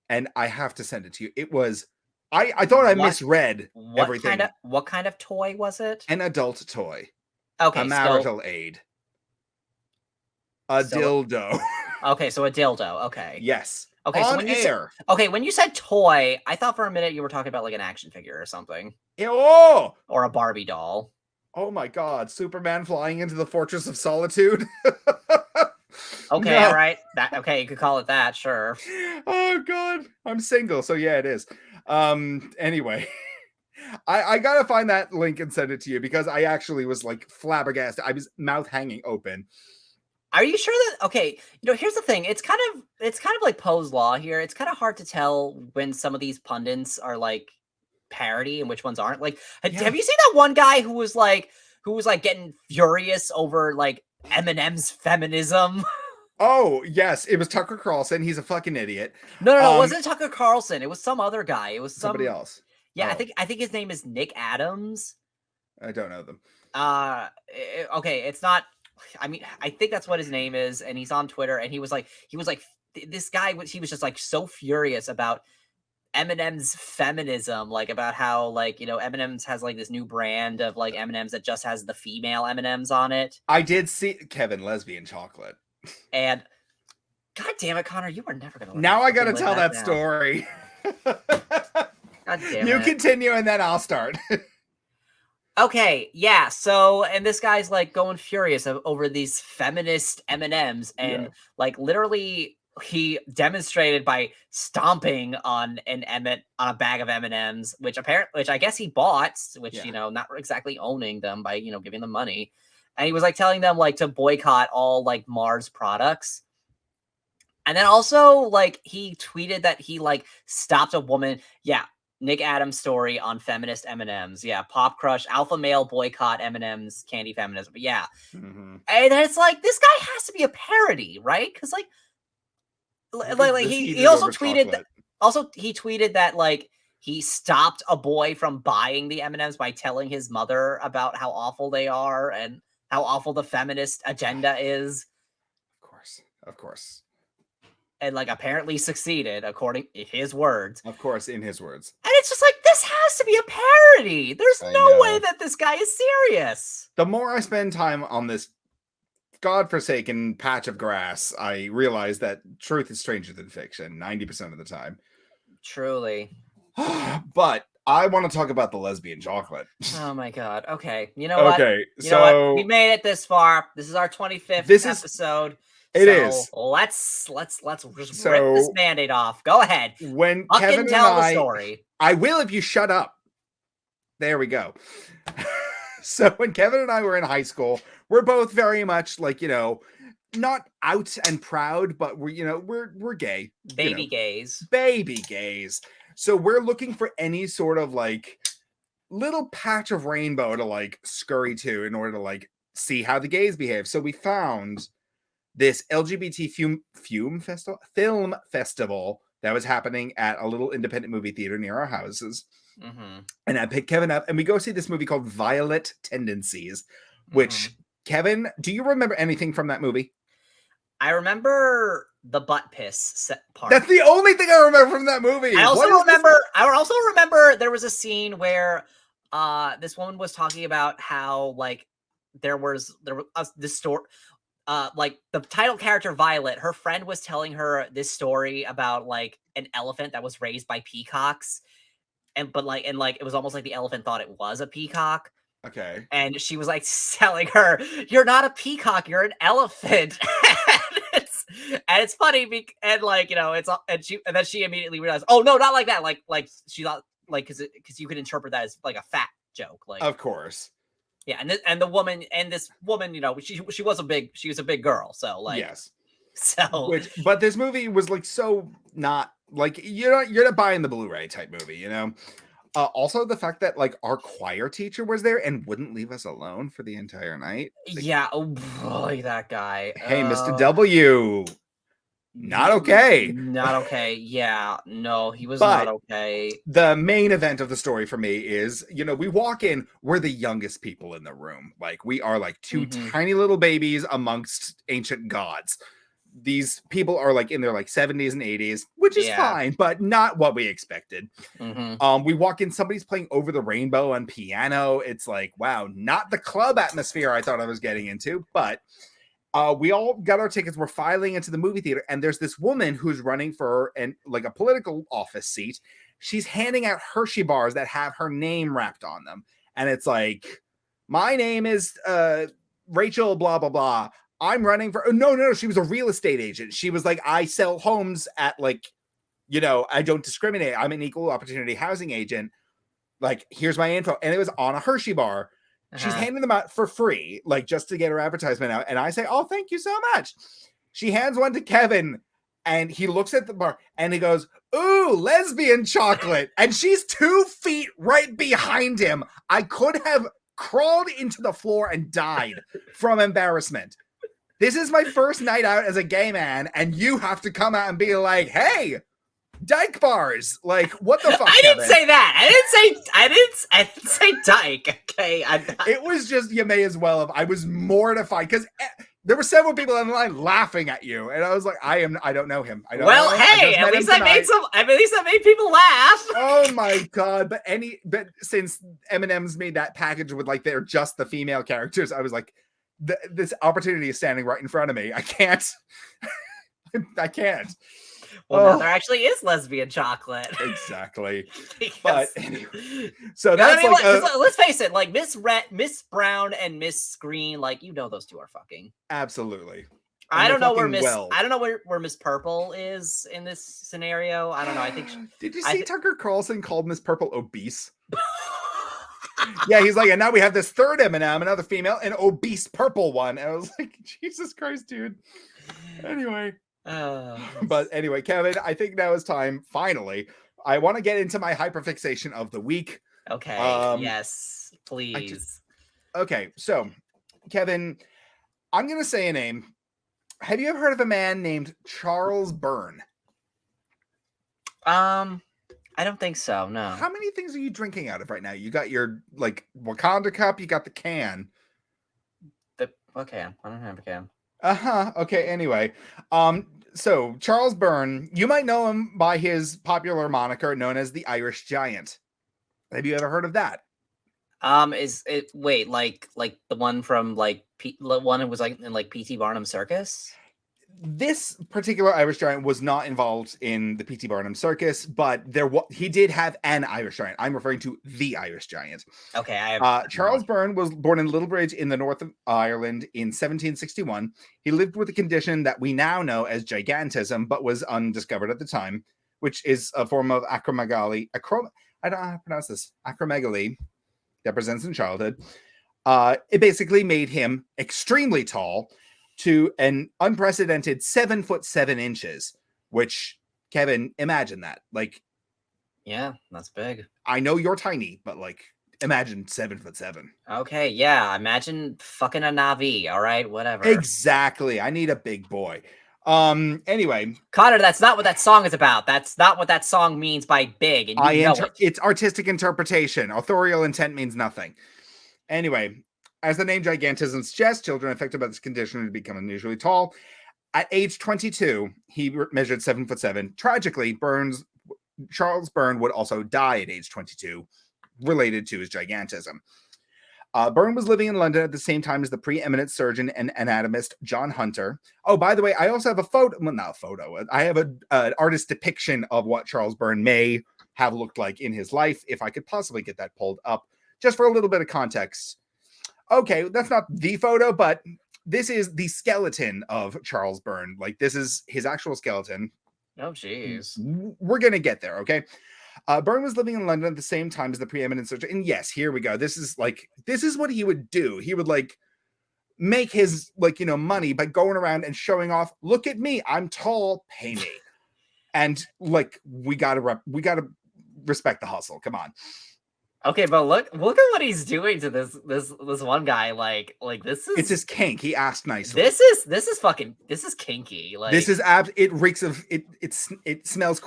And I have to send it to you. It was, I thought I misread everything. What kind of toy was it? An adult toy. Okay, a marital aid. A dildo. Okay, so a dildo. Okay. Yes. Okay, on so when air. When you said toy, I thought for a minute you were talking about like an action figure or something. Oh! Or a Barbie doll. Oh my God! Superman flying into the Fortress of Solitude. Okay, all right. Okay, you could call it that, sure. Oh God, I'm single, so yeah, it is. Anyway, I gotta find that link and send it to you because I actually was like flabbergasted. I was mouth hanging open. Are you sure that? Okay, here's the thing. It's kind of like Poe's Law here. It's kind of hard to tell when some of these pundits are like parody and which ones aren't. Like, have you seen that one guy who was like getting furious over like Eminem's feminism? Oh yes, it was Tucker Carlson. He's a fucking idiot. No, it wasn't Tucker Carlson. It was some other guy. It was somebody else. Yeah, I think his name is Nick Adams. I don't know them. Okay, it's not. I mean, I think that's what his name is, and he's on Twitter, and he was like, this guy. He was just like so furious about Eminem's feminism, like about how like Eminem's has like this new brand of like M&Ms that just has the female M&Ms on it. I did see Kevin Lesbian Chocolate, and God damn it, Connor, you are never gonna. Now I gotta tell that story. God damn you it. continue, and then I'll start. Okay, yeah. So, and this guy's like going furious over these feminist M&Ms, and like literally, he demonstrated by stomping on a bag of M&Ms, which I guess he bought, which not exactly owning them by giving them money, and he was like telling them like to boycott all like Mars products. And then also like he tweeted that he like stopped a woman. Yeah. Nick Adams story on feminist M&Ms. Yeah. Pop crush, alpha male boycott M&Ms, candy feminism. But yeah. Mm-hmm. And it's like, this guy has to be a parody, right? Because like he also tweeted he tweeted that like he stopped a boy from buying the M&Ms by telling his mother about how awful they are and how awful the feminist agenda is. Of course. And like apparently succeeded according to his words. Of course, in his words. And it's just like, this has to be a parody. There's no way that this guy is serious. The more I spend time on this godforsaken patch of grass, I realize that truth is stranger than fiction 90% of the time. Truly. But I want to talk about the lesbian chocolate. Oh my God. Okay. You know what? Okay. You know what? We made it this far. This is our 25th episode. It is. Let's just rip this Band-Aid off. Go ahead. When Kevin and tell the story. I will if you shut up. There we go. So when Kevin and I were in high school, we're both very much like, not out and proud, but we're gay. Baby gays. Baby gays. So we're looking for any sort of like little patch of rainbow to like scurry to in order to like see how the gays behave. So we found this LGBT film festival that was happening at a little independent movie theater near our houses. Mm-hmm. And I picked Kevin up and we go see this movie called Violent Tendencies, which Kevin, do you remember anything from that movie? I remember the butt piss part. That's the only thing I remember from that movie. I also remember there was a scene where this woman was talking about how like there was this story. Like the title character Violet, her friend was telling her this story about like an elephant that was raised by peacocks, and it was almost like the elephant thought it was a peacock. Okay. And she was like telling her, "You're not a peacock, you're an elephant." and it's funny and then she immediately realized, "Oh no, not like that." Like she thought like because you could interpret that as like a fat joke. Like, of course. Yeah, and this woman, she was a big girl, so like yes. So but this movie was like so not like you're not buying the Blu-ray type movie, Also the fact that like our choir teacher was there and wouldn't leave us alone for the entire night. Like, yeah, oh boy, that guy. Hey, Mr. W. not okay. Not okay. Yeah, no, he was But not okay. the main event of the story for me is, we walk in, we're the youngest people in the room. Like, we are like two tiny little babies amongst ancient gods. These people are like in their like 70s and 80s, which is fine, but not what we expected. We walk in, somebody's playing Over the Rainbow on piano. It's like, wow, not the club atmosphere I thought I was getting into, but we all got our tickets. We're filing into the movie theater, and there's this woman who's running for a political office seat. She's handing out Hershey bars that have her name wrapped on them, and it's like, my name is Rachel blah blah blah. I'm running for no, she was a real estate agent. She was like, I sell homes at I don't discriminate. I'm an equal opportunity housing agent. Like, here's my info. And it was on a Hershey bar. She's handing them out for free, like, just to get her advertisement out. And I say, oh, thank you so much. She hands one to Kevin, and he looks at the bar and he goes, ooh, lesbian chocolate. And she's 2 feet right behind him. I could have crawled into the floor and died from embarrassment. This is my first night out as a gay man, and you have to come out and be like, hey, dyke bars. Like, what the fuck? I didn't say that. I didn't say dyke. Okay. It was just, you may as well have. I was mortified because there were several people on the line laughing at you, and I was like, I don't know him. At least I made people laugh. Oh my god! But since M&M's made that package with like they're just the female characters, I was like, this opportunity is standing right in front of me. I can't. I can't. Well, now there actually is lesbian chocolate. Exactly. But anyway, so that's let's face it, like Miss Brown and Miss Green, like, those two are fucking. Absolutely. I don't know where Miss Purple is in this scenario. I don't know. I think. Did you see Tucker Carlson called Miss Purple obese? Yeah, he's like, and now we have this third M&M, another female, an obese purple one. And I was like, Jesus Christ, dude. Anyway. But anyway, Kevin, I think now is time, finally. I want to get into my hyperfixation of the week. Okay, yes, please. Okay, so, Kevin, I'm going to say a name. Have you ever heard of a man named Charles Byrne? I don't think so, no. How many things are you drinking out of right now? You got your, like, Wakanda cup, you got the can. What can? I don't have a can. Okay, anyway. So Charles Byrne, you might know him by his popular moniker known as the Irish Giant. Have you ever heard of that? Is it like the one from the one who was like in like P.T. Barnum Circus? This particular Irish Giant was not involved in the P.T. Barnum Circus, but he did have an Irish Giant. I'm referring to the Irish Giant. Okay, Charles Byrne was born in Littlebridge in the north of Ireland in 1761. He lived with a condition that we now know as gigantism, but was undiscovered at the time, which is a form of acromegaly. I don't know how to pronounce this. Acromegaly that presents in childhood. It basically made him extremely tall, to an unprecedented 7'7", which, Kevin, imagine that. Like, yeah, that's big. I know you're tiny, but like, imagine 7'7". Okay, yeah, imagine fucking a Navi. All right, whatever. Exactly. I need a big boy. Anyway, Connor, that's not what that song is about. That's not what that song means by big. And you know it. It's artistic interpretation. Authorial intent means nothing. Anyway. As the name gigantism suggests, children affected by this condition would become unusually tall. At age 22, he measured 7'7". Tragically, Charles Byrne would also die at age 22, related to his gigantism. Byrne was living in London at the same time as the preeminent surgeon and anatomist John Hunter. Oh, by the way, I also have a photo. Well, not a photo. I have an artist depiction of what Charles Byrne may have looked like in his life, if I could possibly get that pulled up, just for a little bit of context. Okay, that's not the photo, but this is the skeleton of Charles Byrne. Like, this is his actual skeleton. Oh, jeez. We're going to get there, okay? Byrne was living in London at the same time as the preeminent surgeon. And yes, here we go. This is what he would do. He would, like, make his, like, money by going around and showing off, look at me, I'm tall, pay me. And, like, we got to respect the hustle. Come on. Okay, but look at what he's doing to this one guy. Like this is It's his kink. He asked nicely. this is kinky. Like This is it reeks of it. It smells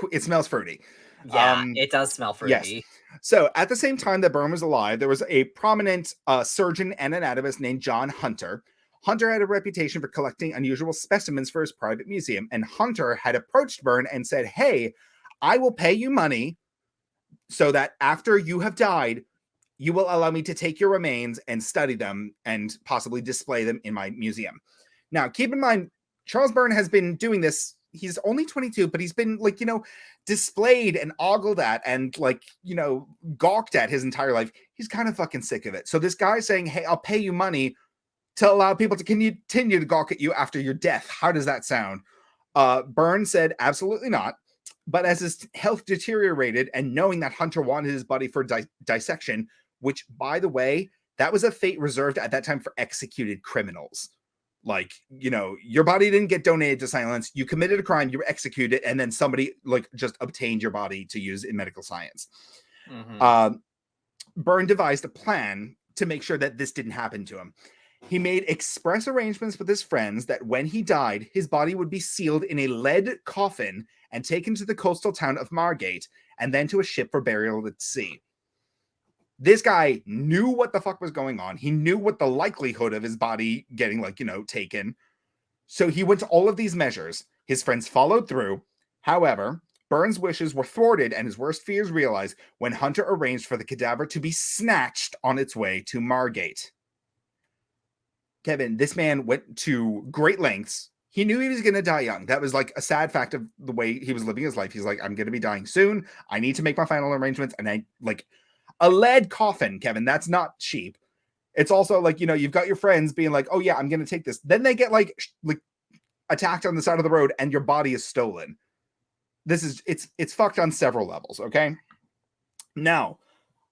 fruity. yeah, it does smell fruity. Yes. So at the same time that Byrne was alive, there was a prominent surgeon and anatomist named John Hunter. Hunter had a reputation for collecting unusual specimens for his private museum, and Hunter had approached Byrne and said, "Hey, I will pay you money so that after you have died, you will allow me to take your remains and study them and possibly display them in my museum." Now, keep in mind, Charles Byrne has been doing this. He's only 22, but he's been like, displayed and ogled at and like, gawked at his entire life. He's kind of fucking sick of it. So this guy saying, "Hey, I'll pay you money to allow people to continue to gawk at you after your death. How does that sound?" Byrne said, "Absolutely not." But as his health deteriorated and knowing that Hunter wanted his body for dissection, which, by the way, that was a fate reserved at that time for executed criminals. Like, your body didn't get donated to silence. You committed a crime, you were executed, and then somebody like just obtained your body to use in medical science. Mm-hmm. Byrne devised a plan to make sure that this didn't happen to him. He made express arrangements with his friends that when he died, his body would be sealed in a lead coffin and taken to the coastal town of Margate and then to a ship for burial at sea. This guy knew what the fuck was going on. He knew what the likelihood of his body getting taken. So he went to all of these measures. His friends followed through. However, Byrne's wishes were thwarted and his worst fears realized when Hunter arranged for the cadaver to be snatched on its way to Margate. Kevin, this man went to great lengths. He knew he was going to die young. That was like a sad fact of the way he was living his life. He's like, "I'm going to be dying soon. I need to make my final arrangements." And a lead coffin, Kevin, that's not cheap. It's also like, you've got your friends being like, "Oh yeah, I'm going to take this." Then they get like attacked on the side of the road and your body is stolen. It's fucked on several levels. Okay. Now,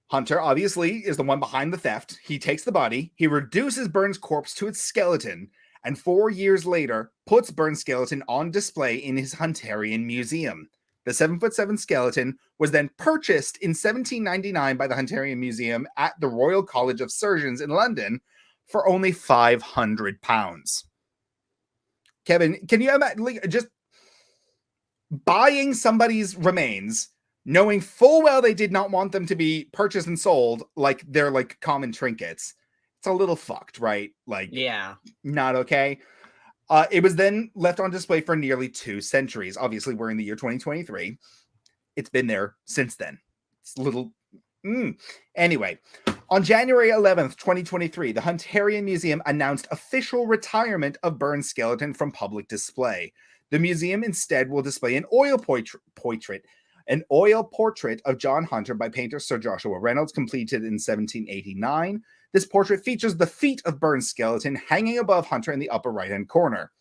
Hunter obviously is the one behind the theft. He takes the body, he reduces Byrne's corpse to its skeleton, and 4 years later puts Byrne's skeleton on display in his Hunterian Museum. The 7'7" skeleton was then purchased in 1799 by the Hunterian Museum at the Royal College of Surgeons in London for only £500. Kevin, can you imagine just buying somebody's remains, knowing full well they did not want them to be purchased and sold like they're like common trinkets? It's a little fucked, right? Like, yeah, not okay. It was then left on display for nearly 2 centuries. Obviously, we're in the year 2023. It's been there since then. It's a little... Anyway, on January 11th, 2023, the Hunterian Museum announced official retirement of Byrne's skeleton from public display. The museum instead will display an oil portrait of John Hunter by painter Sir Joshua Reynolds, completed in 1789. This portrait features the feet of Byrne's skeleton hanging above Hunter in the upper right-hand corner.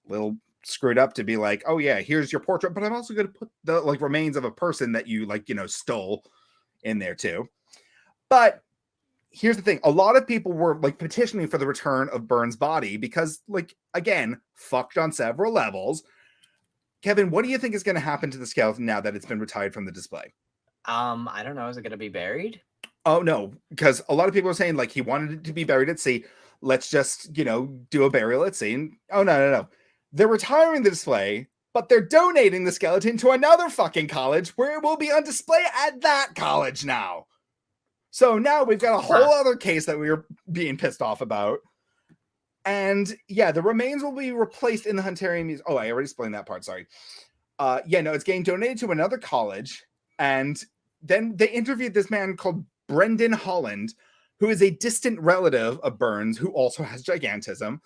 Little screwed up to be like, "Oh yeah, here's your portrait, but I'm also going to put the remains of a person that you stole in there too." But here's the thing. A lot of people were petitioning for the return of Byrne's body because, again, fucked on several levels. Kevin, what do you think is going to happen to the skeleton now that it's been retired from the display? I don't know. Is it going to be buried? Oh, no, because a lot of people are saying he wanted it to be buried at sea. Let's just, do a burial at sea. And, oh, no. They're retiring the display, but they're donating the skeleton to another fucking college where it will be on display at that college now. So now we've got a whole other case that we were being pissed off about. And yeah, the remains will be replaced in the Hunterian Museum. Oh, I already explained that part. Sorry. It's getting donated to another college. And then they interviewed this man called Brendan Holland, who is a distant relative of Byrne's, who also has gigantism.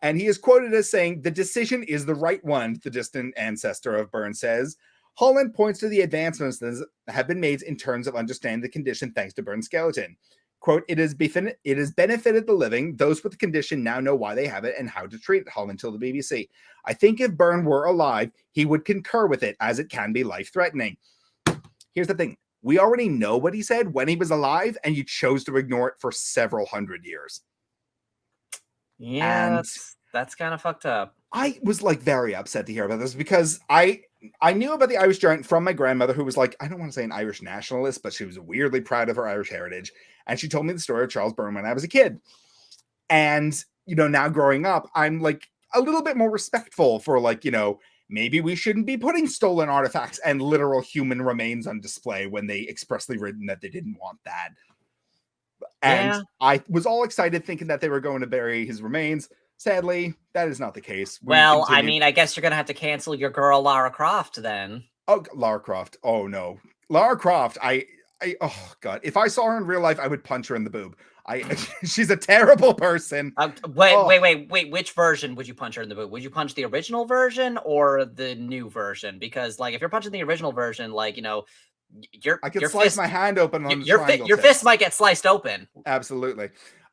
And he is quoted as saying, "The decision is the right one," the distant ancestor of Byrne says. Holland points to the advancements that have been made in terms of understanding the condition thanks to Byrne's skeleton. Quote, it has benefited the living. Those with the condition now know why they have it and how to treat it," Holland told the BBC. "I think if Byrne were alive, he would concur with it, as it can be life-threatening." Here's the thing. We already know what he said when he was alive, and you chose to ignore it for several hundred years. Yeah, that's kind of fucked up. I was very upset to hear about this because I I knew about the Irish Giant from my grandmother, who was like, I don't want to say an Irish nationalist, but she was weirdly proud of her Irish heritage. And she told me the story of Charles Byrne when I was a kid. And, now growing up, I'm like a little bit more respectful for like, maybe we shouldn't be putting stolen artifacts and literal human remains on display when they expressly written that they didn't want that. And I was all excited thinking that they were going to bury his remains. Sadly, that is not the case. Well, I mean, I guess you're going to have to cancel your girl Lara Croft then. Oh, Lara Croft. Oh, no. Lara Croft, oh, God. If I saw her in real life, I would punch her in the boob. She's a terrible person. Wait. Which version would you punch her in the boob? Would you punch the original version or the new version? Because, like, if you're punching the original version, like, I could slice my hand open on your fist might get sliced open. Absolutely.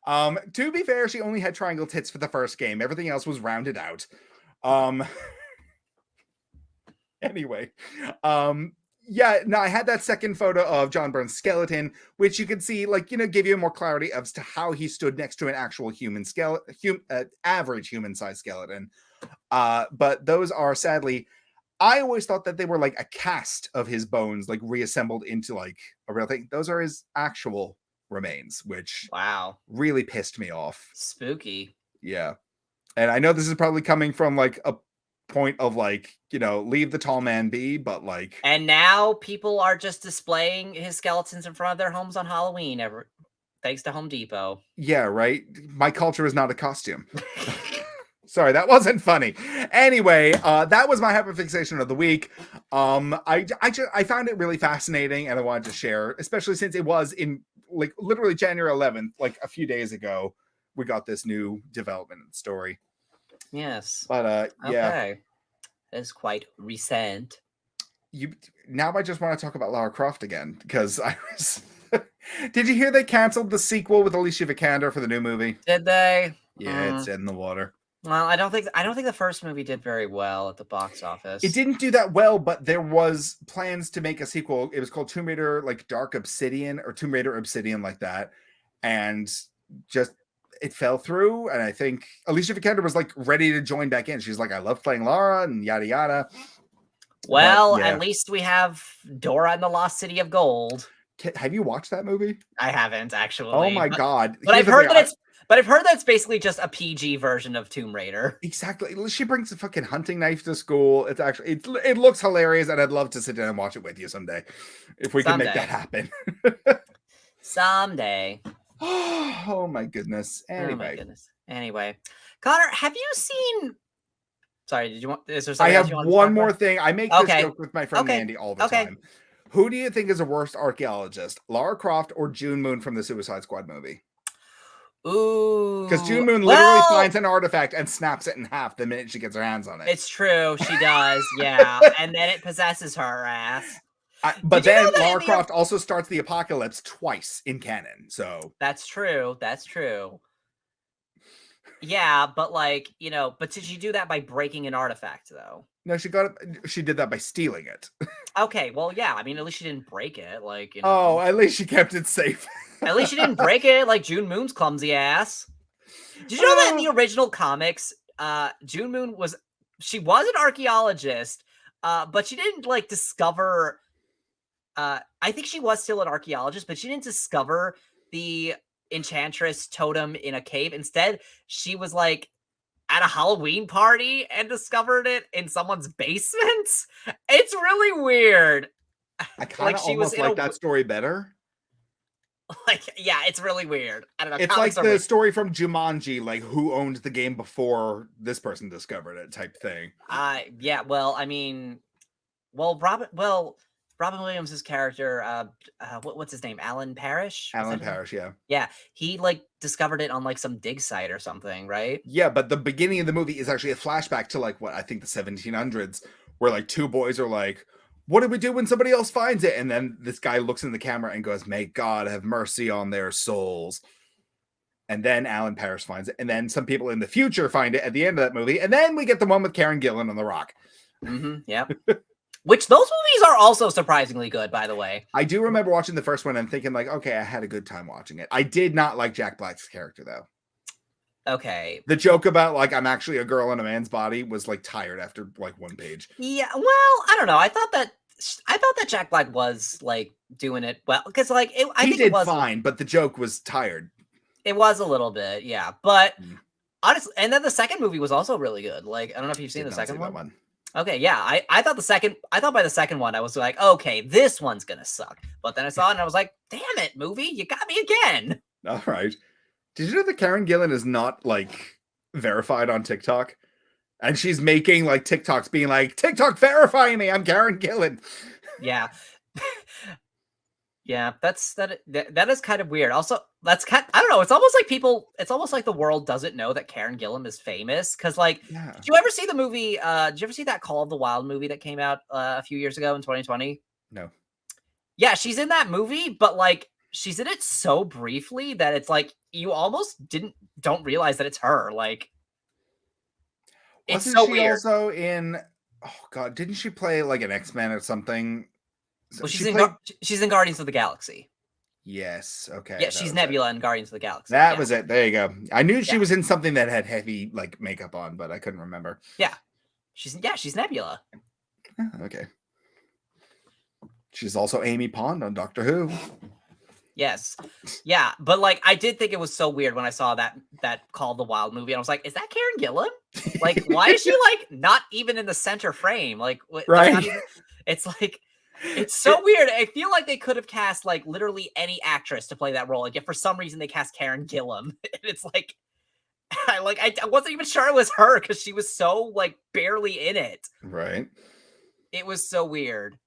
To be fair, she only had triangle tits for the first game. Everything else was rounded out. Anyway, yeah, no, I had that second photo of John Byrne's skeleton, which you can see, like, give you more clarity as to how he stood next to an actual human skeleton, average human-sized skeleton. But those are sadly, I always thought that they were like a cast of his bones, like reassembled into like a real thing. Those are his actual remains, which really pissed me off. Spooky. Yeah. And I know this is probably coming from like a point of like, leave the tall man be, but like. And now people are just displaying his skeletons in front of their homes on Halloween, thanks to Home Depot. Yeah, right. My culture is not a costume. Sorry, that wasn't funny. Anyway, that was my hyperfixation of the week. I found it really fascinating, and I wanted to share, especially since it was in like literally January 11th, like a few days ago, we got this new development in the story. Yes. But yeah, okay, it's quite recent. Now I just want to talk about Lara Croft again because I was. Did you hear they canceled the sequel with Alicia Vikander for the new movie? Did they? Yeah, it's dead in the water. Well, I don't think the first movie did very well at the box office. It didn't do that well, but there was plans to make a sequel. It was called Tomb Raider, like Dark Obsidian or Tomb Raider Obsidian, like that, and just it fell through. And I think Alicia Vikander was like ready to join back in. She's like, I love playing Lara and yada yada. Well, but, yeah. At least we have Dora and the Lost City of Gold. Have you watched that movie? I haven't actually. Oh my god! But I've heard that it's. But I've heard that's basically just a PG version of Tomb Raider. Exactly. She brings a fucking hunting knife to school. It's actually it looks hilarious, and I'd love to sit down and watch it with you someday, if we can make that happen. Someday. Oh my goodness. Anyway. Oh my goodness. Anyway, Connor, have you seen? Sorry, did you want? Is there something I have one more thing. I make this joke with my friend Mandy all the time. Who do you think is the worst archaeologist, Lara Croft or June Moon from the Suicide Squad movie? Ooh. Because June Moon literally finds an artifact and snaps it in half the minute she gets her hands on it. It's true. She does. Yeah. And then it possesses her ass. But then Lara Croft also starts the apocalypse twice in canon. So that's true. That's true. Yeah, but like, but did she do that by breaking an artifact though? No, she did that by stealing it. Okay, well, yeah. I mean, at least she didn't break it. Like, Oh, at least she kept it safe. At least she didn't break it like June Moon's clumsy ass. Did you know that in the original comics, June Moon was an archaeologist, but she didn't like discover. I think she was still an archaeologist, but she didn't discover the Enchantress totem in a cave. Instead, she was like at a Halloween party and discovered it in someone's basement. It's really weird. I kind of almost like that story better. Like, yeah, it's really weird. I don't know. It's like the story from Jumanji, like who owned the game before this person discovered it, type thing. Yeah. Well, I mean, Robin Williams' character, what's his name? Alan Parrish. Alan Parrish, yeah. Yeah, he like discovered it on like some dig site or something, right? Yeah, but the beginning of the movie is actually a flashback to like what I think the 1700s, where like two boys are like, what do we do when somebody else finds it? And then this guy looks in the camera and goes, may God have mercy on their souls. And then Alan Parrish finds it. And then some people in the future find it at the end of that movie. And then we get the one with Karen Gillan on The Rock. Mm-hmm, yeah. Which those movies are also surprisingly good, by the way. I do remember watching the first one and thinking like, okay, I had a good time watching it. I did not like Jack Black's character, though. Okay. The joke about like I'm actually a girl in a man's body was like tired after like one page. Yeah, well, I don't know. I thought that Jack Black was like doing it well because like I He think did it was fine, but the joke was tired. It was a little bit, yeah. But honestly, and then the second movie was also really good. Like I don't know if you've seen the second one. Okay, yeah. I thought by the second one I was like, okay, this one's gonna suck. But then I saw it and I was like, damn it, movie, you got me again. All right. Did you know that Karen Gillan is not like verified on TikTok? And she's making like TikToks being like, TikTok verifying me. I'm Karen Gillan. Yeah. Yeah, that is kind of weird. Also, I don't know. It's almost like the world doesn't know that Karen Gillan is famous. Cause like, did you ever see the movie? Did you ever see that Call of the Wild movie that came out a few years ago in 2020? No. Yeah, she's in that movie, but like she's in it so briefly that it's like you almost don't realize that it's her. Like, wasn't she weird. Also in? Oh God, didn't she play like an X-Men or something? Well, she's in Guardians of the Galaxy. Yes. Okay. Yeah, she's Nebula in Guardians of the Galaxy. That was it. There you go. I knew she was in something that had heavy like makeup on, but I couldn't remember. Yeah, she's Nebula. Okay. She's also Amy Pond on Doctor Who. Yes. Yeah, but like I did think it was so weird when I saw that Call of the Wild movie. And I was like, is that Karen Gillan? Like, why is she like not even in the center frame? Like, right? It's like it's so weird. I feel like they could have cast like literally any actress to play that role, and yet for some reason they cast Karen Gillan. And it's like I wasn't even sure it was her because she was so like barely in it. Right. It was so weird.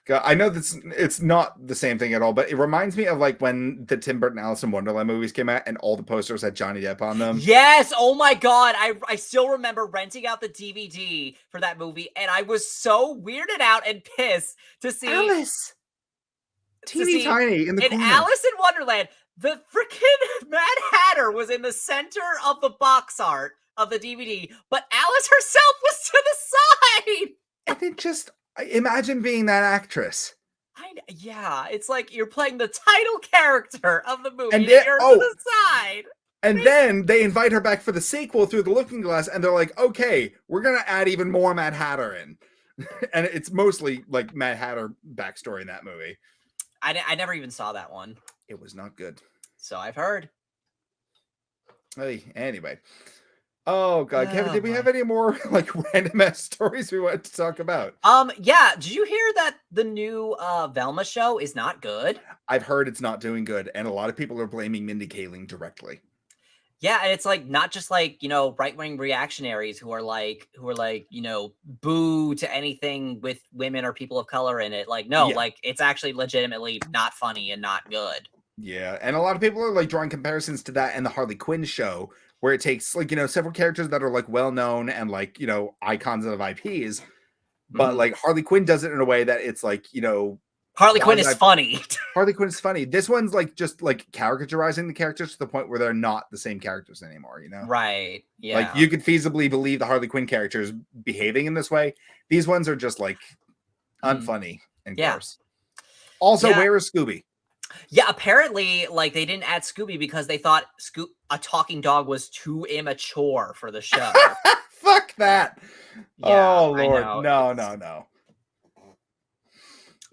God, I know it's not the same thing at all, but it reminds me of like when the Tim Burton Alice in Wonderland movies came out and all the posters had Johnny Depp on them. Yes. Oh my God. I still remember renting out the DVD for that movie, and I was so weirded out and pissed to see Alice. Teeny tiny in the corner. Alice in Wonderland. The freaking Mad Hatter was in the center of the box art of the DVD, but Alice herself was to the side. And it just imagine being that actress. Yeah, it's like you're playing the title character of the movie, and you're to the side. And then they invite her back for the sequel through the Looking Glass, and they're like, okay, we're going to add even more Mad Hatter in. And it's mostly like Mad Hatter backstory in that movie. I never even saw that one. It was not good. So I've heard. Hey, anyway. Oh God, Kevin, did we have any more like random ass stories we wanted to talk about? Yeah. Did you hear that the new Velma show is not good? I've heard it's not doing good, and a lot of people are blaming Mindy Kaling directly. Yeah, and it's like not just like, you know, right-wing reactionaries who are like, you know, boo to anything with women or people of color in it. Like, no, like it's actually legitimately not funny and not good. Yeah, and a lot of people are like drawing comparisons to that and the Harley Quinn show, where it takes like, you know, several characters that are like well known and like, you know, icons of IPs, but like Harley Quinn does it in a way that it's like, you know, Harley Quinn is funny. Harley Quinn is funny. This one's like just like caricaturizing the characters to the point where they're not the same characters anymore, you know? Right. Yeah. Like you could feasibly believe the Harley Quinn characters behaving in this way. These ones are just like unfunny and gross. Also, where is Scooby? Yeah, apparently, like they didn't add Scooby because they thought a talking dog was too immature for the show. Fuck that! Yeah, oh Lord, no.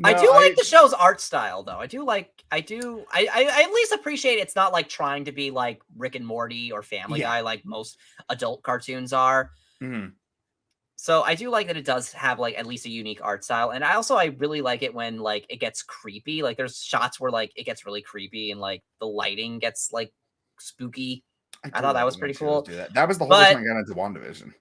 I do like the show's art style, though. I at least appreciate it's not like trying to be like Rick and Morty or Family Guy like most adult cartoons are. Mm-hmm. So I do like that it does have like at least a unique art style. And I really like it when like it gets creepy. Like there's shots where like it gets really creepy and like the lighting gets like spooky. I thought that was pretty cool. That was the whole reason I got into WandaVision.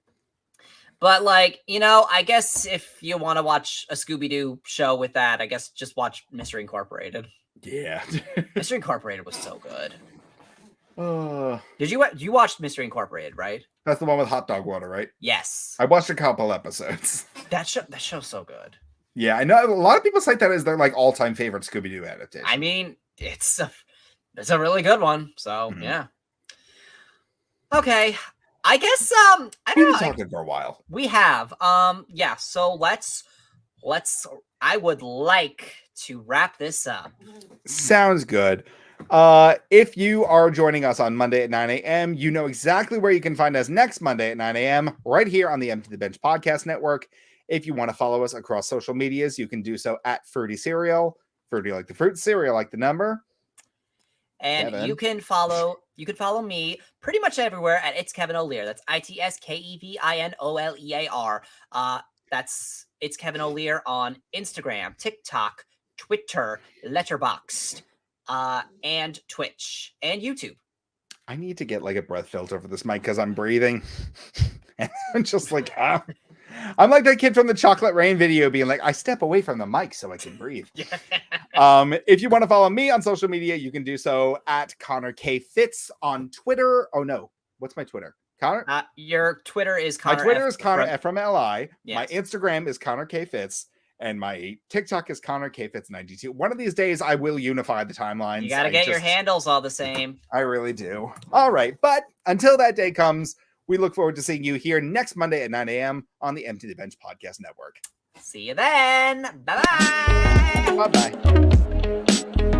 But like, you know, I guess if you want to watch a Scooby-Doo show with that, I guess just watch Mystery Incorporated. Yeah. Mystery Incorporated was so good. You watched Mystery Incorporated, right? That's the one with hot dog water, right? Yes. I watched a couple episodes. That show's so good. Yeah, I know a lot of people cite that as their like all-time favorite Scooby-Doo adaptation. I mean, it's a really good one. So yeah. Okay. I guess I don't know. We've been talking for a while. We have. Yeah, so let's I would like to wrap this up. Sounds good. If you are joining us on Monday at 9 a.m., you know exactly where you can find us next Monday at 9 a.m. right here on the Empty the Bench Podcast Network. If you want to follow us across social medias, you can do so at Fruity Cereal. Fruity like the fruit, cereal like the number. And Kevin. you can follow me pretty much everywhere at It's Kevin O'Lear. That's ITSKEVINOLEAR. That's It's Kevin O'Lear on Instagram, TikTok, Twitter, Letterboxd, and Twitch and YouTube. I need to get like a breath filter for this mic because I'm breathing. And I'm just like, I'm like that kid from the Chocolate Rain video being like, I step away from the mic so I can breathe. If you want to follow me on social media, you can do so at Connor K. Fitz on Twitter. Oh no, what's my Twitter? Connor? Your Twitter is Connor. My Twitter is Connor F from LI. Yes. My Instagram is Connor K. Fitz. And my TikTok is Connor K. Fitz 92. One of these days, I will unify the timelines. You got to get your handles all the same. I really do. All right. But until that day comes, we look forward to seeing you here next Monday at 9 a.m. on the Empty the Bench Podcast Network. See you then. Bye-bye. Bye-bye.